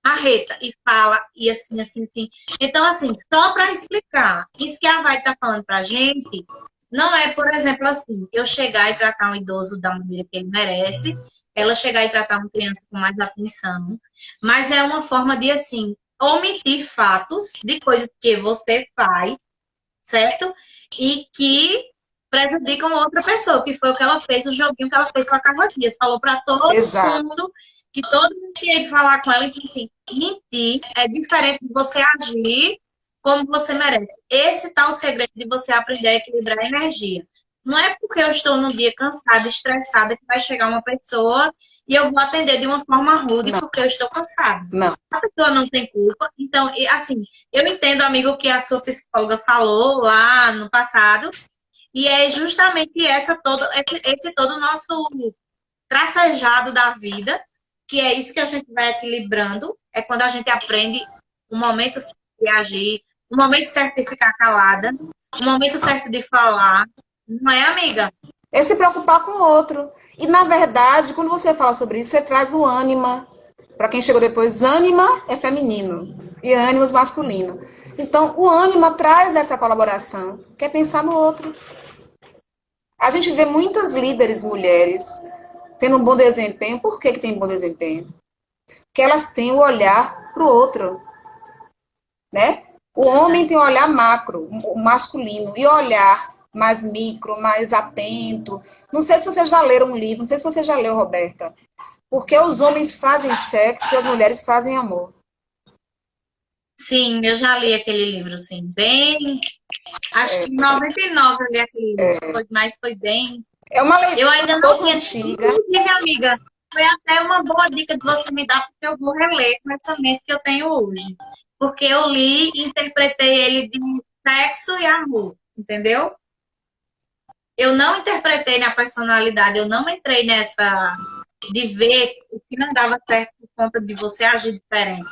arreta e fala, e assim, assim, assim. Então, assim, só para explicar, isso que a Vai está falando para a gente, não é, por exemplo, assim, eu chegar e tratar um idoso da maneira que ele merece, ela chegar e tratar uma criança com mais atenção, mas é uma forma de, assim, omitir fatos de coisas que você faz, certo? E que prejudicam outra pessoa, que foi o que ela fez, o joguinho que ela fez com a Carla Dias. Falou para todo Exato. mundo que todo mundo tinha de falar com ela e disse assim, mentir é diferente de você agir como você merece. Esse tá o segredo de você aprender a equilibrar a energia. Não é porque eu estou num dia cansada, estressada, que vai chegar uma pessoa e eu vou atender de uma forma rude porque eu estou cansada. Não. A pessoa não tem culpa. Então, assim, eu entendo, amigo, o que a sua psicóloga falou lá no passado, e é justamente esse todo nosso tracejado da vida, que é isso que a gente vai equilibrando, é quando a gente aprende o momento certo de agir, o momento certo de ficar calada, o momento certo de falar, não é, amiga? É se preocupar com o outro. E, na verdade, quando você fala sobre isso, você traz o ânima. Para quem chegou depois, ânima é feminino e ânimos masculino. Então, o ânima traz essa colaboração, que é pensar no outro. A gente vê muitas líderes mulheres tendo um bom desempenho. Por que tem bom desempenho? Porque elas têm o olhar para o outro, né? O homem tem o olhar macro, o masculino, e o olhar mais micro, mais atento. Não sei se vocês já leram um livro, não sei se você já leu, Roberta. Porque os homens fazem sexo e as mulheres fazem amor. Sim, eu já li aquele livro, assim, bem... Acho que em 99 eu li aquele livro, mas foi bem... É uma leitura eu ainda não tinha antiga. Inclusive, amiga, foi até uma boa dica de você me dar, porque eu vou reler com essa mente que eu tenho hoje. Porque eu li e interpretei ele de sexo e amor, entendeu? Eu não interpretei na personalidade, eu não entrei nessa de ver o que não dava certo por conta de você agir diferente.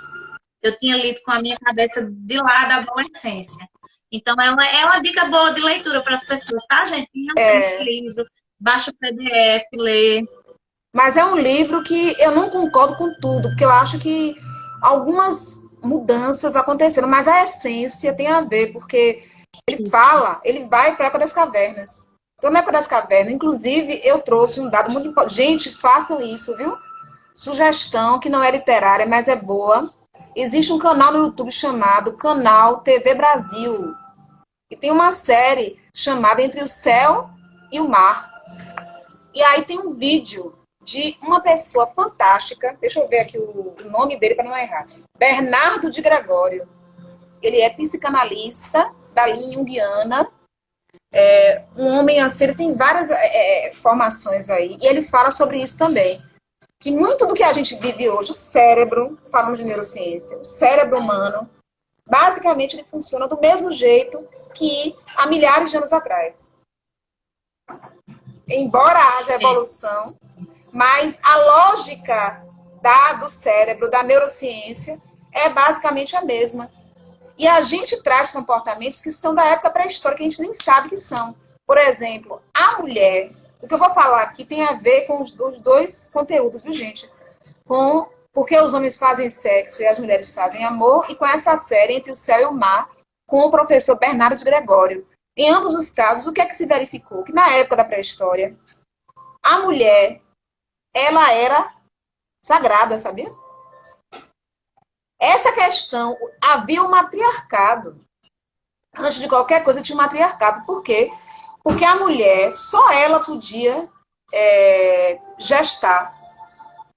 Eu tinha lido com a minha cabeça de lá da adolescência. Então, é uma dica boa de leitura para as pessoas, tá, gente? Não tem esse livro, baixa o PDF, lê. Mas é um livro que eu não concordo com tudo, porque eu acho que algumas mudanças aconteceram, mas a essência tem a ver, porque ele vai para a época das cavernas. Então, na época das cavernas, inclusive, eu trouxe um dado muito importante. Gente, façam isso, viu? Sugestão que não é literária, mas é boa. Existe um canal no YouTube chamado Canal TV Brasil. E tem uma série chamada Entre o Céu e o Mar. E aí tem um vídeo de uma pessoa fantástica. Deixa eu ver aqui o nome dele para não errar. Bernardo de Gregório. Ele é psicanalista da linha junguiana. Um homem assim, ele tem várias formações aí. E ele fala sobre isso também. Que muito do que a gente vive hoje, o cérebro, falando de neurociência, o cérebro humano, Basicamente, ele funciona do mesmo jeito que há milhares de anos atrás. Embora haja evolução, mas a lógica do cérebro, da neurociência, é basicamente a mesma. E a gente traz comportamentos que são da época pré-histórica, que a gente nem sabe que são. Por exemplo, a mulher, o que eu vou falar aqui tem a ver com os dois conteúdos, viu, gente? Com porque os homens fazem sexo e as mulheres fazem amor, e com essa série Entre o Céu e o Mar, com o professor Bernardo de Gregório. Em ambos os casos, o que é que se verificou? Que na época da pré-história, a mulher, ela era sagrada, sabia? Essa questão, havia um matriarcado. Antes de qualquer coisa, tinha um matriarcado. Por quê? Porque a mulher, só ela podia gestar,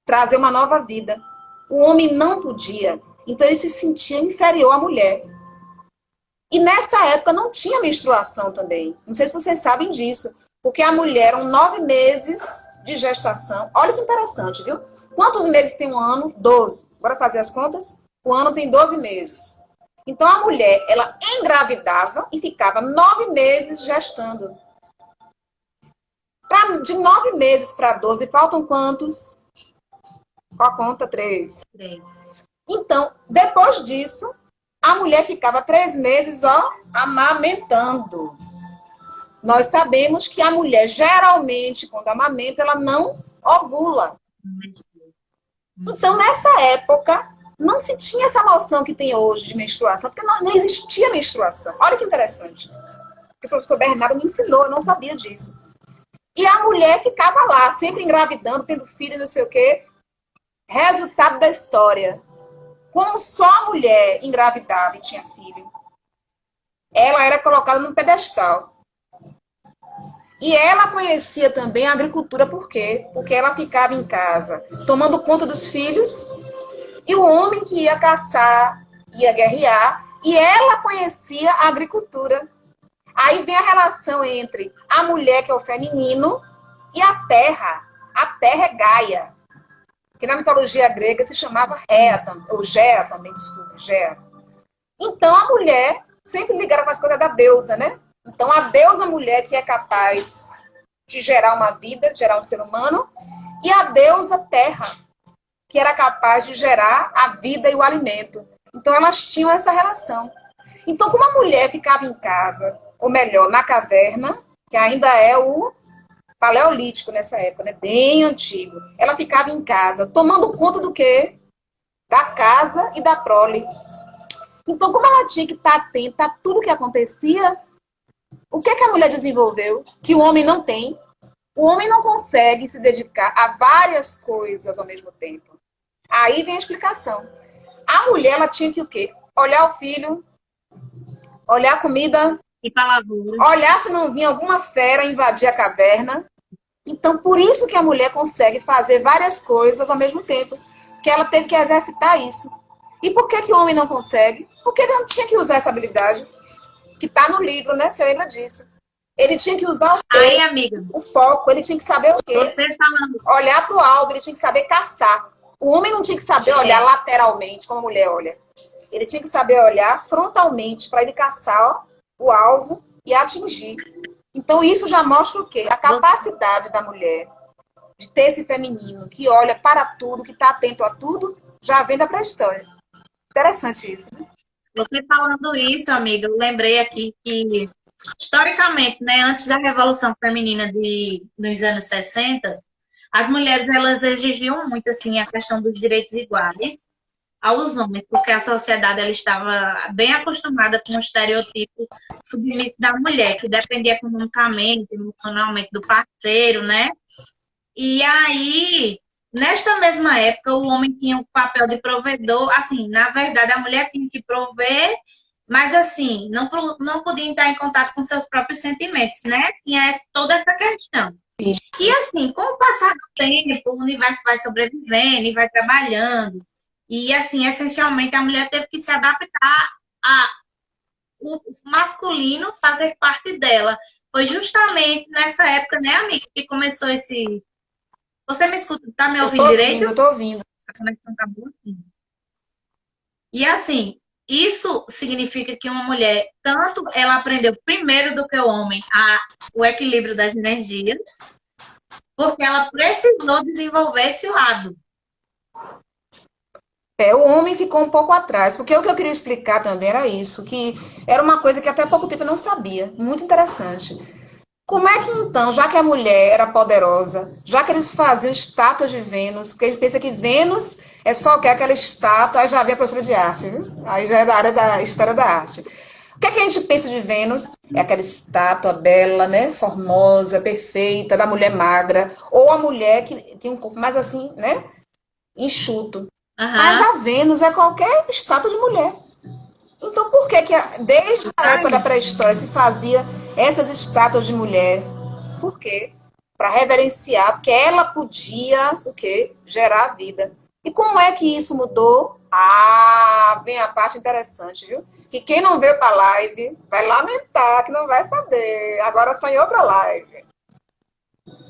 trazer uma nova vida. O homem não podia. Então, ele se sentia inferior à mulher. E nessa época não tinha menstruação também. Não sei se vocês sabem disso. Porque a mulher eram 9 meses de gestação. Olha que interessante, viu? Quantos meses tem um ano? 12. Bora fazer as contas? O ano tem 12 meses. Então, a mulher, ela engravidava e ficava 9 meses gestando. De 9 meses para 12, faltam quantos? Qual a conta? 3. Então, depois disso, a mulher ficava 3 meses, amamentando. Nós sabemos que a mulher, geralmente, quando amamenta, ela não ovula. Então, nessa época, não se tinha essa noção que tem hoje de menstruação, porque não existia menstruação. Olha que interessante. O professor Bernardo me ensinou, eu não sabia disso. E a mulher ficava lá, sempre engravidando, tendo filho, não sei o quê. Resultado da história. Como só a mulher engravidava e tinha filho, ela era colocada num pedestal. E ela conhecia também a agricultura, por quê? Porque ela ficava em casa, tomando conta dos filhos, e o homem que ia caçar, ia guerrear, e ela conhecia a agricultura. Aí vem a relação entre a mulher, que é o feminino, e a terra. A terra é Gaia, que na mitologia grega se chamava Rhea, ou Gea também, desculpa, Gea. Então a mulher sempre ligada com as coisas da deusa, né? Então a deusa mulher que é capaz de gerar uma vida, de gerar um ser humano, e a deusa terra, que era capaz de gerar a vida e o alimento. Então elas tinham essa relação. Então, como a mulher ficava em casa, ou melhor, na caverna, que ainda é o paleolítico nessa época, né? Bem antigo. Ela ficava em casa, tomando conta do quê? Da casa e da prole. Então, como ela tinha que estar atenta a tudo que acontecia, o que é que a mulher desenvolveu? Que o homem não tem. O homem não consegue se dedicar a várias coisas ao mesmo tempo. Aí vem a explicação. A mulher, ela tinha que o quê? Olhar o filho, olhar a comida, E palavra. olhar se não vinha alguma fera invadir a caverna. Então, por isso que a mulher consegue fazer várias coisas ao mesmo tempo. Que ela teve que exercitar isso. E por que que o homem não consegue? Porque ele não tinha que usar essa habilidade. Que está no livro, né? Você lembra disso? Ele tinha que usar o quê? Aí, amiga, O foco. Ele tinha que saber o quê? você falando. Olhar para o alvo. Ele tinha que saber caçar. O homem não tinha que saber olhar lateralmente, como a mulher olha. Ele tinha que saber olhar frontalmente para ele caçar o alvo e atingir. Então, isso já mostra o quê? A capacidade da mulher de ter esse feminino que olha para tudo, que está atento a tudo, já vem da pré-história. Interessante isso, né? Você falando isso, amiga, eu lembrei aqui que, historicamente, né, antes da Revolução Feminina dos anos 60, as mulheres elas exigiam muito assim a questão dos direitos iguais aos homens, porque a sociedade ela estava bem acostumada com o estereotipo submisso da mulher, que dependia economicamente, emocionalmente do parceiro, né? E aí, nesta mesma época, o homem tinha o papel de provedor. Assim, na verdade, a mulher tinha que prover, mas assim, não podia entrar em contato com seus próprios sentimentos, né? Tinha toda essa questão. Sim. E assim, com o passar do tempo, o universo vai sobrevivendo e vai trabalhando. E assim, essencialmente, a mulher teve que se adaptar a o masculino fazer parte dela. Foi justamente nessa época, né, amiga, que começou esse. Você me escuta, tá me ouvindo direito? Eu tô ouvindo. A conexão tá boa, assim. E assim, Isso significa que uma mulher, tanto ela aprendeu primeiro do que o homem o equilíbrio das energias, porque ela precisou desenvolver esse lado. O homem ficou um pouco atrás, porque o que eu queria explicar também era isso, que era uma coisa que até pouco tempo eu não sabia, muito interessante. Como é que então, já que a mulher era poderosa, já que eles faziam estátuas de Vênus, porque a gente pensa que Vênus é só que aquela estátua, aí já vem a professora de arte, viu? Aí já é da área da história da arte. O que é que a gente pensa de Vênus? É aquela estátua bela, né? Formosa, perfeita, da mulher magra, ou a mulher que tem um corpo mais assim, né? Enxuto. Mas Aham. a Vênus é qualquer estátua de mulher. Então, por que, desde a época da pré-história se fazia essas estátuas de mulher? Por quê? Para reverenciar, porque ela podia o quê? Gerar vida. E como é que isso mudou? Ah, vem a parte interessante, viu? Que quem não veio para a live vai lamentar, que não vai saber. Agora só em outra live.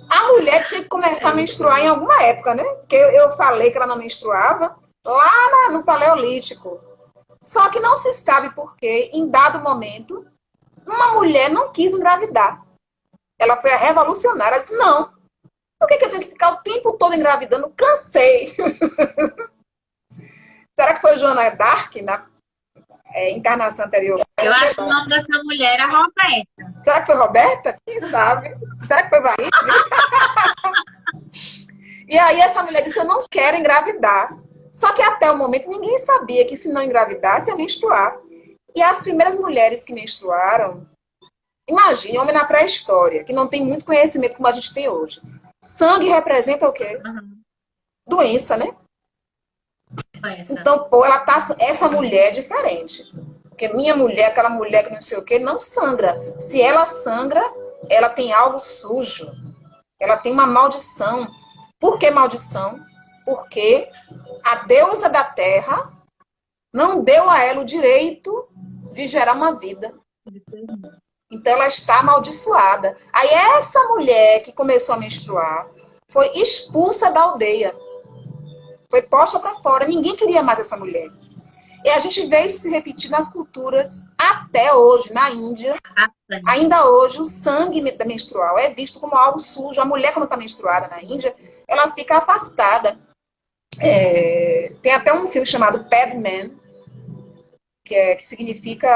A mulher tinha que começar a menstruar em alguma época, né? Porque eu falei que ela não menstruava lá no Paleolítico. Só que não se sabe por que, em dado momento, uma mulher não quis engravidar. Ela foi a revolucionária. Ela disse, não, por que eu tenho que ficar o tempo todo engravidando? Cansei. Será que foi Joana d'Arc, na encarnação anterior? Eu acho que o nome dessa mulher era Roberta. Será que foi Roberta? Quem sabe? Será que foi Varídia? E aí essa mulher disse, eu não quero engravidar. Só que até o momento ninguém sabia que se não engravidasse ia menstruar. E as primeiras mulheres que menstruaram, imagine, homem na pré-história, que não tem muito conhecimento como a gente tem hoje. Sangue representa o quê? Uhum. Doença, né? Essa. Então, pô, essa mulher é diferente. Porque minha mulher, aquela mulher que não sei o quê, não sangra. Se ela sangra, ela tem algo sujo. Ela tem uma maldição. Por que maldição? Porque a deusa da terra não deu a ela o direito de gerar uma vida. Então ela está amaldiçoada. Aí essa mulher que começou a menstruar foi expulsa da aldeia. Foi posta para fora. Ninguém queria mais essa mulher. E a gente vê isso se repetir nas culturas até hoje, na Índia. Ainda hoje, o sangue menstrual é visto como algo sujo. A mulher, quando está menstruada na Índia, ela fica afastada. Tem até um filme chamado Padman, que significa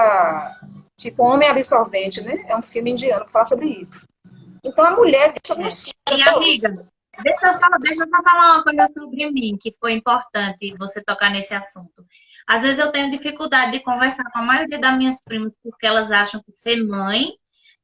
tipo homem absorvente, né? É um filme indiano que fala sobre isso. Então a mulher deixa como suja. E amiga, deixa eu só falar uma coisa sobre mim, que foi importante você tocar nesse assunto. Às vezes eu tenho dificuldade de conversar com a maioria das minhas primas, porque elas acham que ser mãe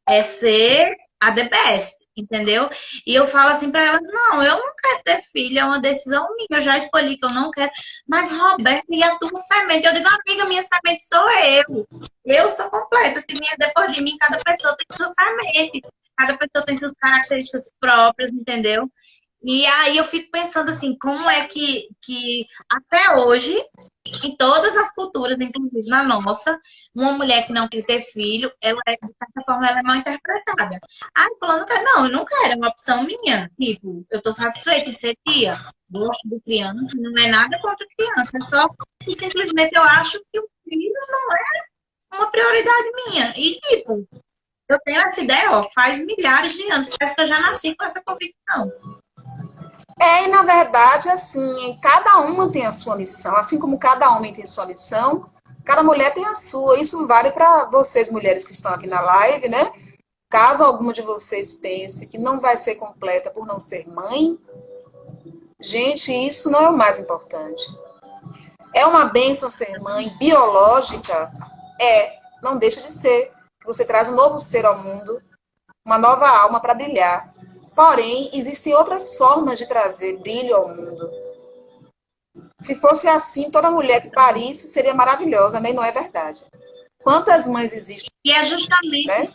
é ser a the best, entendeu? E eu falo assim pra elas, não, eu não quero ter filho, é uma decisão minha, eu já escolhi que eu não quero. Mas, Roberta, e a tua semente? Eu digo, amiga, minha semente sou eu. Eu sou completa. Se minha depois de mim, cada pessoa tem sua semente. Cada pessoa tem suas características próprias, entendeu? E aí eu fico pensando assim, como é que até hoje, em todas as culturas, inclusive na nossa, uma mulher que não quer ter filho, ela é, de certa forma, ela é mal interpretada. Ah, fulano quer, não, eu não quero, é uma opção minha. Tipo, eu tô satisfeita em ser tia, gosto de criança, não é nada contra criança, é só que simplesmente eu acho que o filho não é uma prioridade minha. E tipo, eu tenho essa ideia, ó, faz milhares de anos, parece que eu já nasci com essa convicção. E na verdade, assim, cada uma tem a sua missão, assim como cada homem tem sua missão, cada mulher tem a sua. Isso vale para vocês, mulheres que estão aqui na live, né? Caso alguma de vocês pense que não vai ser completa por não ser mãe, gente, isso não é o mais importante. É uma bênção ser mãe biológica? Não deixa de ser. Você traz um novo ser ao mundo, uma nova alma para brilhar. Porém, existem outras formas de trazer brilho ao mundo. Se fosse assim, toda mulher que parisse seria maravilhosa, né? E não é verdade. Quantas mães existem? E é justamente, né?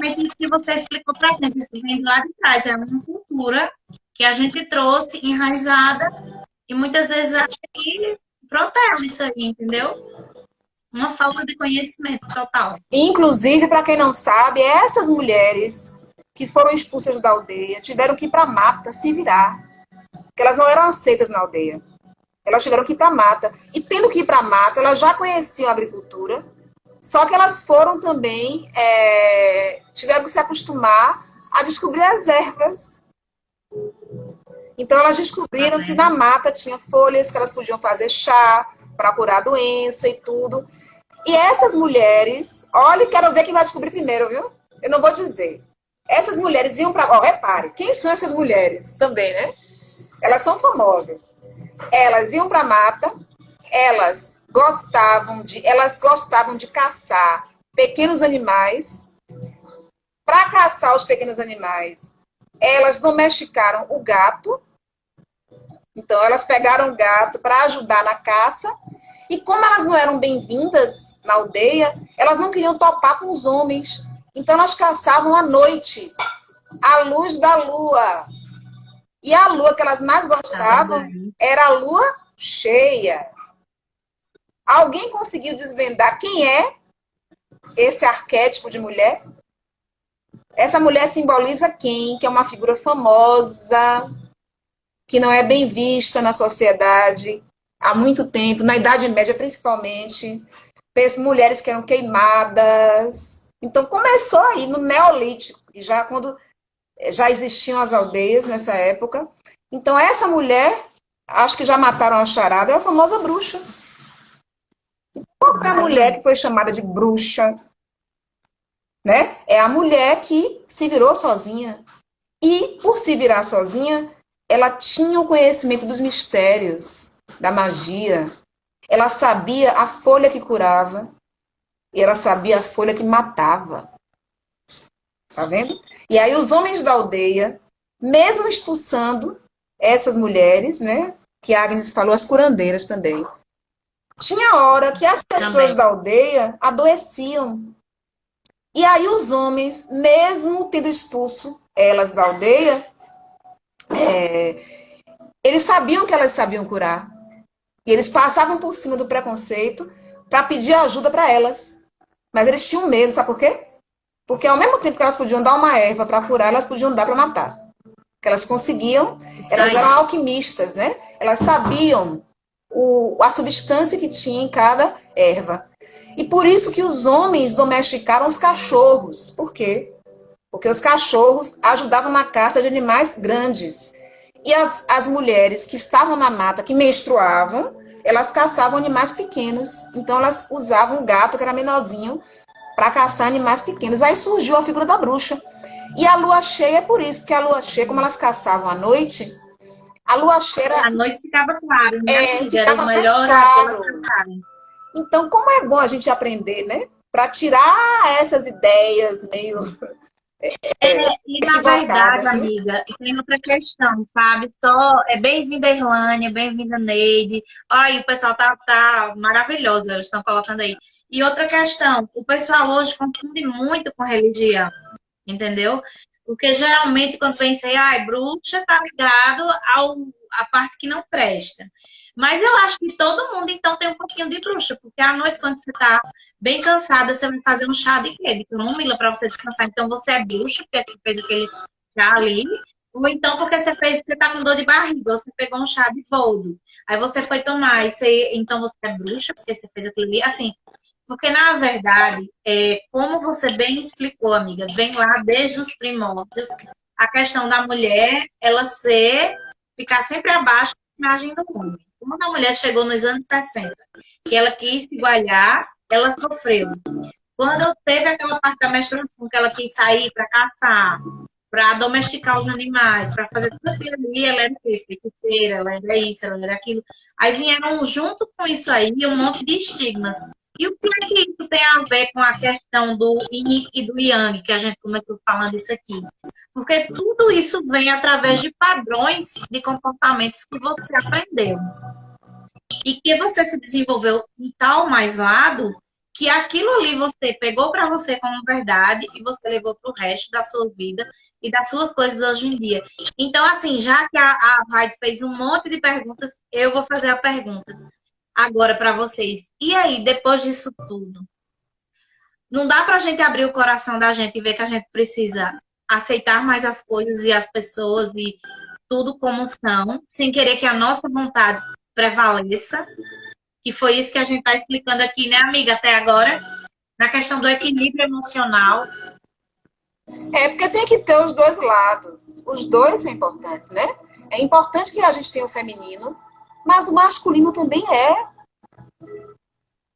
isso que você explicou pra gente. Isso vem de lá de trás. É uma cultura que a gente trouxe enraizada e muitas vezes acha que protege isso aí, entendeu? Uma falta de conhecimento total. Inclusive, para quem não sabe, essas mulheres que foram expulsas da aldeia tiveram que ir para a mata se virar, porque elas não eram aceitas na aldeia. Elas tiveram que ir para a mata. E tendo que ir para a mata, elas já conheciam a agricultura, só que elas foram também, tiveram que se acostumar a descobrir as ervas. Então, elas Tá descobriram que na vendo? mata tinha folhas que elas podiam fazer chá para curar a doença e tudo. E essas mulheres, olha, quero ver quem vai descobrir primeiro, viu? Eu não vou dizer. Essas mulheres iam para... Ó, repare, quem são essas mulheres também, né? Elas são famosas. Elas iam para a mata, elas gostavam de caçar pequenos animais. Para caçar os pequenos animais, elas domesticaram o gato. Então, elas pegaram o gato para ajudar na caça. E como elas não eram bem-vindas na aldeia, elas não queriam topar com os homens. Então, elas caçavam à noite, à luz da lua. E a lua que elas mais Tá vendo gostavam aí? era a lua cheia. Alguém conseguiu desvendar quem é esse arquétipo de mulher? Essa mulher simboliza quem? Que é uma figura famosa, que não é bem vista na sociedade há muito tempo, na Idade Média principalmente. Mulheres que eram queimadas. Então começou aí no Neolítico, já quando já existiam as aldeias nessa época. Então essa mulher, acho que já mataram a charada, é a famosa bruxa. Qual foi a mulher que Exatamente. foi chamada de bruxa? Né? É a mulher que se virou sozinha. E, por se virar sozinha, ela tinha o conhecimento dos mistérios, da magia. Ela sabia a folha que curava e ela sabia a folha que matava. Tá vendo? E aí os homens da aldeia, mesmo expulsando essas mulheres, né? Que a Agnes falou, as curandeiras também. Tinha hora que as pessoas Também. da aldeia adoeciam. E aí os homens, mesmo tendo expulso elas da aldeia, eles sabiam que elas sabiam curar. E eles passavam por cima do preconceito para pedir ajuda para elas. Mas eles tinham medo, sabe por quê? Porque ao mesmo tempo que elas podiam dar uma erva para curar, elas podiam dar para matar. Que elas conseguiam, Isso elas eram aí. alquimistas, né? Elas sabiam a substância que tinha em cada erva. E por isso que os homens domesticaram os cachorros. Por quê? Porque os cachorros ajudavam na caça de animais grandes. E as mulheres que estavam na mata, que menstruavam, elas caçavam animais pequenos. Então elas usavam o gato, que era menorzinho, para caçar animais pequenos. Aí surgiu a figura da bruxa. E a lua cheia é por isso, porque a lua cheia, como elas caçavam à noite, a lua cheia À noite ficava claro, né, amiga? Era o ficava mais melhor horário para claro. cantar. Então, como é bom a gente aprender, né? Para tirar essas ideias meio E na verdade, equivocadas, né? amiga, tem outra questão, sabe? Só é bem-vinda, Irlânia, bem-vinda, Neide. Ai, o pessoal tá maravilhoso, eles estão colocando aí. E outra questão, o pessoal hoje confunde muito com religião, entendeu? Porque geralmente quando pensa em, ai, bruxa tá ligado à parte que não presta. Mas eu acho que todo mundo então tem um pouquinho de bruxa, porque à noite quando você tá bem cansada, você vai fazer um chá de quê? De camomila para você descansar. Então você é bruxa, porque você fez aquele chá ali, ou então porque você fez porque tá com dor de barriga, você pegou um chá de boldo. Aí você foi tomar, e você, então você é bruxa, porque você fez aquilo ali. Assim, porque, na verdade, como você bem explicou, amiga, vem lá desde os primórdios, a questão da mulher, ficar sempre abaixo da imagem do homem. Quando a mulher chegou nos anos 60, que ela quis se igualar, ela sofreu. Quando teve aquela parte da menstruação, que ela quis sair para caçar, para domesticar os animais, para fazer tudo aquilo ali, ela era o quê? Feiticeira, ela era isso, ela era aquilo. Aí vieram junto com isso aí um monte de estigmas. E o que é que isso tem a ver com a questão do yin e do yang, que a gente começou falando isso aqui? Porque tudo isso vem através de padrões de comportamentos que você aprendeu. E que você se desenvolveu em tal mais lado que aquilo ali você pegou para você como verdade e você levou para o resto da sua vida e das suas coisas hoje em dia. Então, assim, já que a Raid fez um monte de perguntas, eu vou fazer a pergunta agora para vocês. E aí, depois disso tudo? Não dá para a gente abrir o coração da gente e ver que a gente precisa aceitar mais as coisas e as pessoas e tudo como são, sem querer que a nossa vontade prevaleça, que foi isso que a gente está explicando aqui, né, amiga, até agora, na questão do equilíbrio emocional. É porque tem que ter os dois lados. Os dois são importantes, né? É importante que a gente tenha o feminino, mas o masculino também é.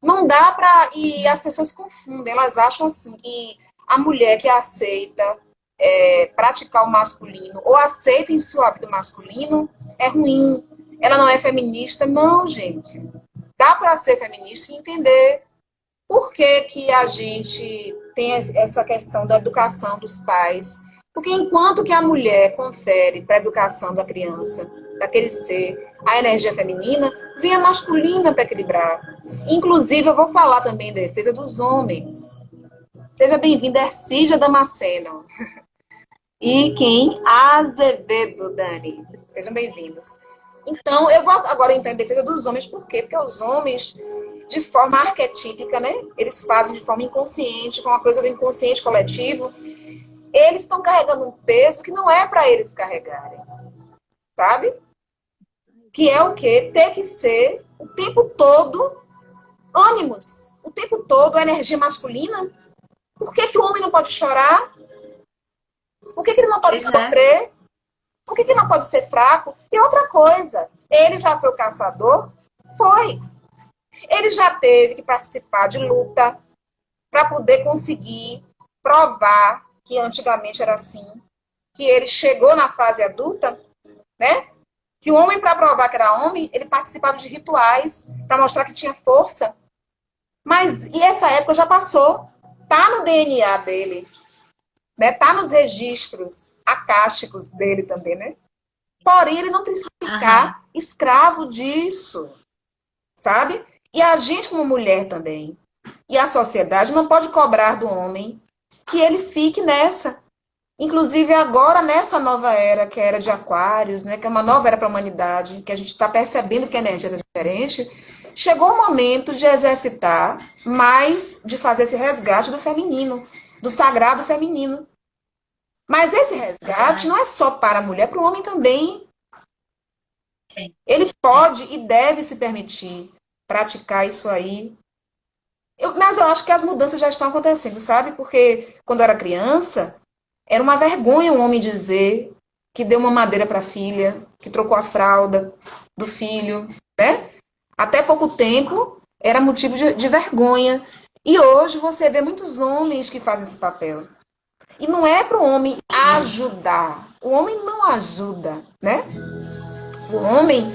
Não dá para. E as pessoas confundem, elas acham assim que a mulher que aceita praticar o masculino ou aceita em seu hábito masculino é ruim, ela não é feminista. Não, gente. Dá para ser feminista e entender por que, que a gente tem essa questão da educação dos pais. Porque enquanto que a mulher confere para a educação da criança, daquele ser, a energia feminina, vem a masculina para equilibrar. Inclusive, eu vou falar também da defesa dos homens. Seja bem-vinda, Ercília Damasceno. E quem? Azevedo, Dani. Sejam bem-vindos. Então, eu vou agora entrar em defesa dos homens. Por quê? Porque os homens, de forma arquetípica, né? Eles fazem de forma inconsciente, com uma coisa do inconsciente coletivo. Eles estão carregando um peso que não é para eles carregarem. Sabe? Que é o quê? Ter que ser o tempo todo ânimos. O tempo todo a energia masculina. Por que, que o homem não pode chorar? Por que, que ele não pode sofrer? Por que, que ele não pode ser fraco? E outra coisa, ele já foi o caçador? Foi. Ele já teve que participar de luta para poder conseguir provar que antigamente era assim, que ele chegou na fase adulta, né? Que o homem, para provar que era homem, ele participava de rituais para mostrar que tinha força. Mas, e essa época já passou. Tá no DNA dele. Né? Tá nos registros acásticos dele também, né? Porém, ele não precisa ficar escravo disso. Sabe? E a gente, como mulher também, e a sociedade não pode cobrar do homem que ele fique nessa. Inclusive agora, nessa nova era, que é a era de Aquários, né, que é uma nova era para a humanidade, que a gente está percebendo que a energia é diferente, chegou o momento de exercitar mais, de fazer esse resgate do feminino, do sagrado feminino. Mas esse resgate não é só para a mulher, para o homem também. Ele pode e deve se permitir praticar isso aí. Mas eu acho que as mudanças já estão acontecendo, sabe? Porque quando eu era criança, era uma vergonha um homem dizer que deu uma madeira para a filha, que trocou a fralda do filho, né? Até pouco tempo era motivo de vergonha. E hoje você vê muitos homens que fazem esse papel. E não é para o homem ajudar. O homem não ajuda, né? O homem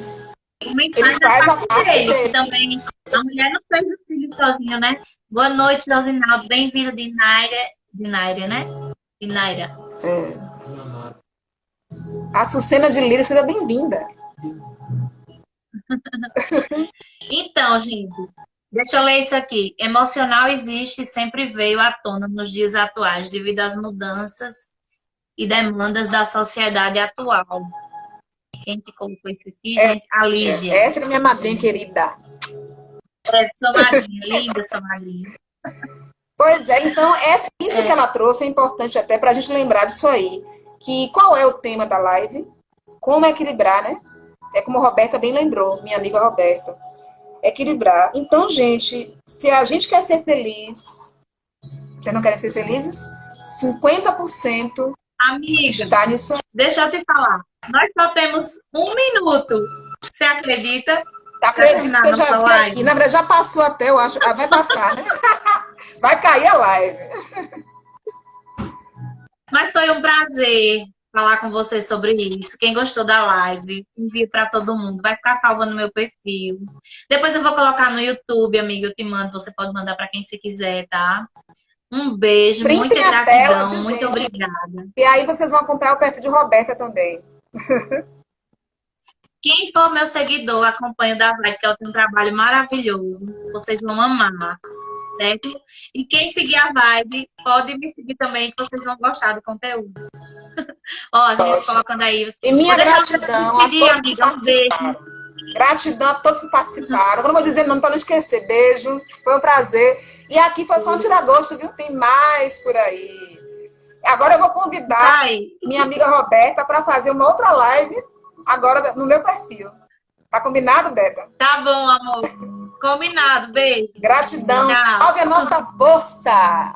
ele faz a parte dele. Também, a mulher não fez o filho sozinha, né? Boa noite, Josinaldo. Bem-vinda, Dinaira, né? Dinaira. A Sucena de Lira, seja bem-vinda. Então, gente, deixa eu ler isso aqui. Emocional existe e sempre veio à tona nos dias atuais, devido às mudanças e demandas da sociedade atual. Quem que colocou isso aqui, gente? A Lígia. Essa é minha madrinha querida. Sua madrinha, linda sua madrinha. Pois é, então, isso que ela trouxe é importante até para a gente lembrar disso aí. Que qual é o tema da live? Como equilibrar, né? É como a Roberta bem lembrou, minha amiga Roberta. Equilibrar. Então, gente, se a gente quer ser feliz, vocês não querem ser felizes? 50% Amiga, está nisso aí. Deixa eu te falar. Nós só temos 1 minuto. Você acredita? Acredito que eu já vi aqui. Na verdade, já passou até, eu acho. Vai passar, né? Vai cair a live. Mas foi um prazer falar com você sobre isso. Quem gostou da live, envie para todo mundo. Vai ficar salvo no meu perfil. Depois eu vou colocar no YouTube, amiga. Eu te mando. Você pode mandar para quem você quiser, tá? Um beijo, muita gratidão, tela, muito gente? Obrigada. E aí vocês vão acompanhar o perfil de Roberta também. Quem for meu seguidor, acompanha o da Vai, que ela tem um trabalho maravilhoso. Vocês vão amar, certo? E quem seguir a Vibe, pode me seguir também, que vocês vão gostar do conteúdo. Ó, a gente colocando aí. E minha gratidão a todos que participaram. Gratidão a todos que participaram. Eu não vou dizer nome para não esquecer. Beijo, foi um prazer. E aqui foi só um tira-gosto, viu? Tem mais por aí. Agora eu vou convidar minha amiga Roberta para fazer uma outra live agora no meu perfil. Tá combinado, Beta? Tá bom, amor. Combinado. Beijo. Gratidão. Tchau. Salve a nossa força.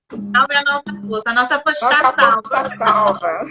Salve a nossa força. A nossa força Nossa está salva. força salva.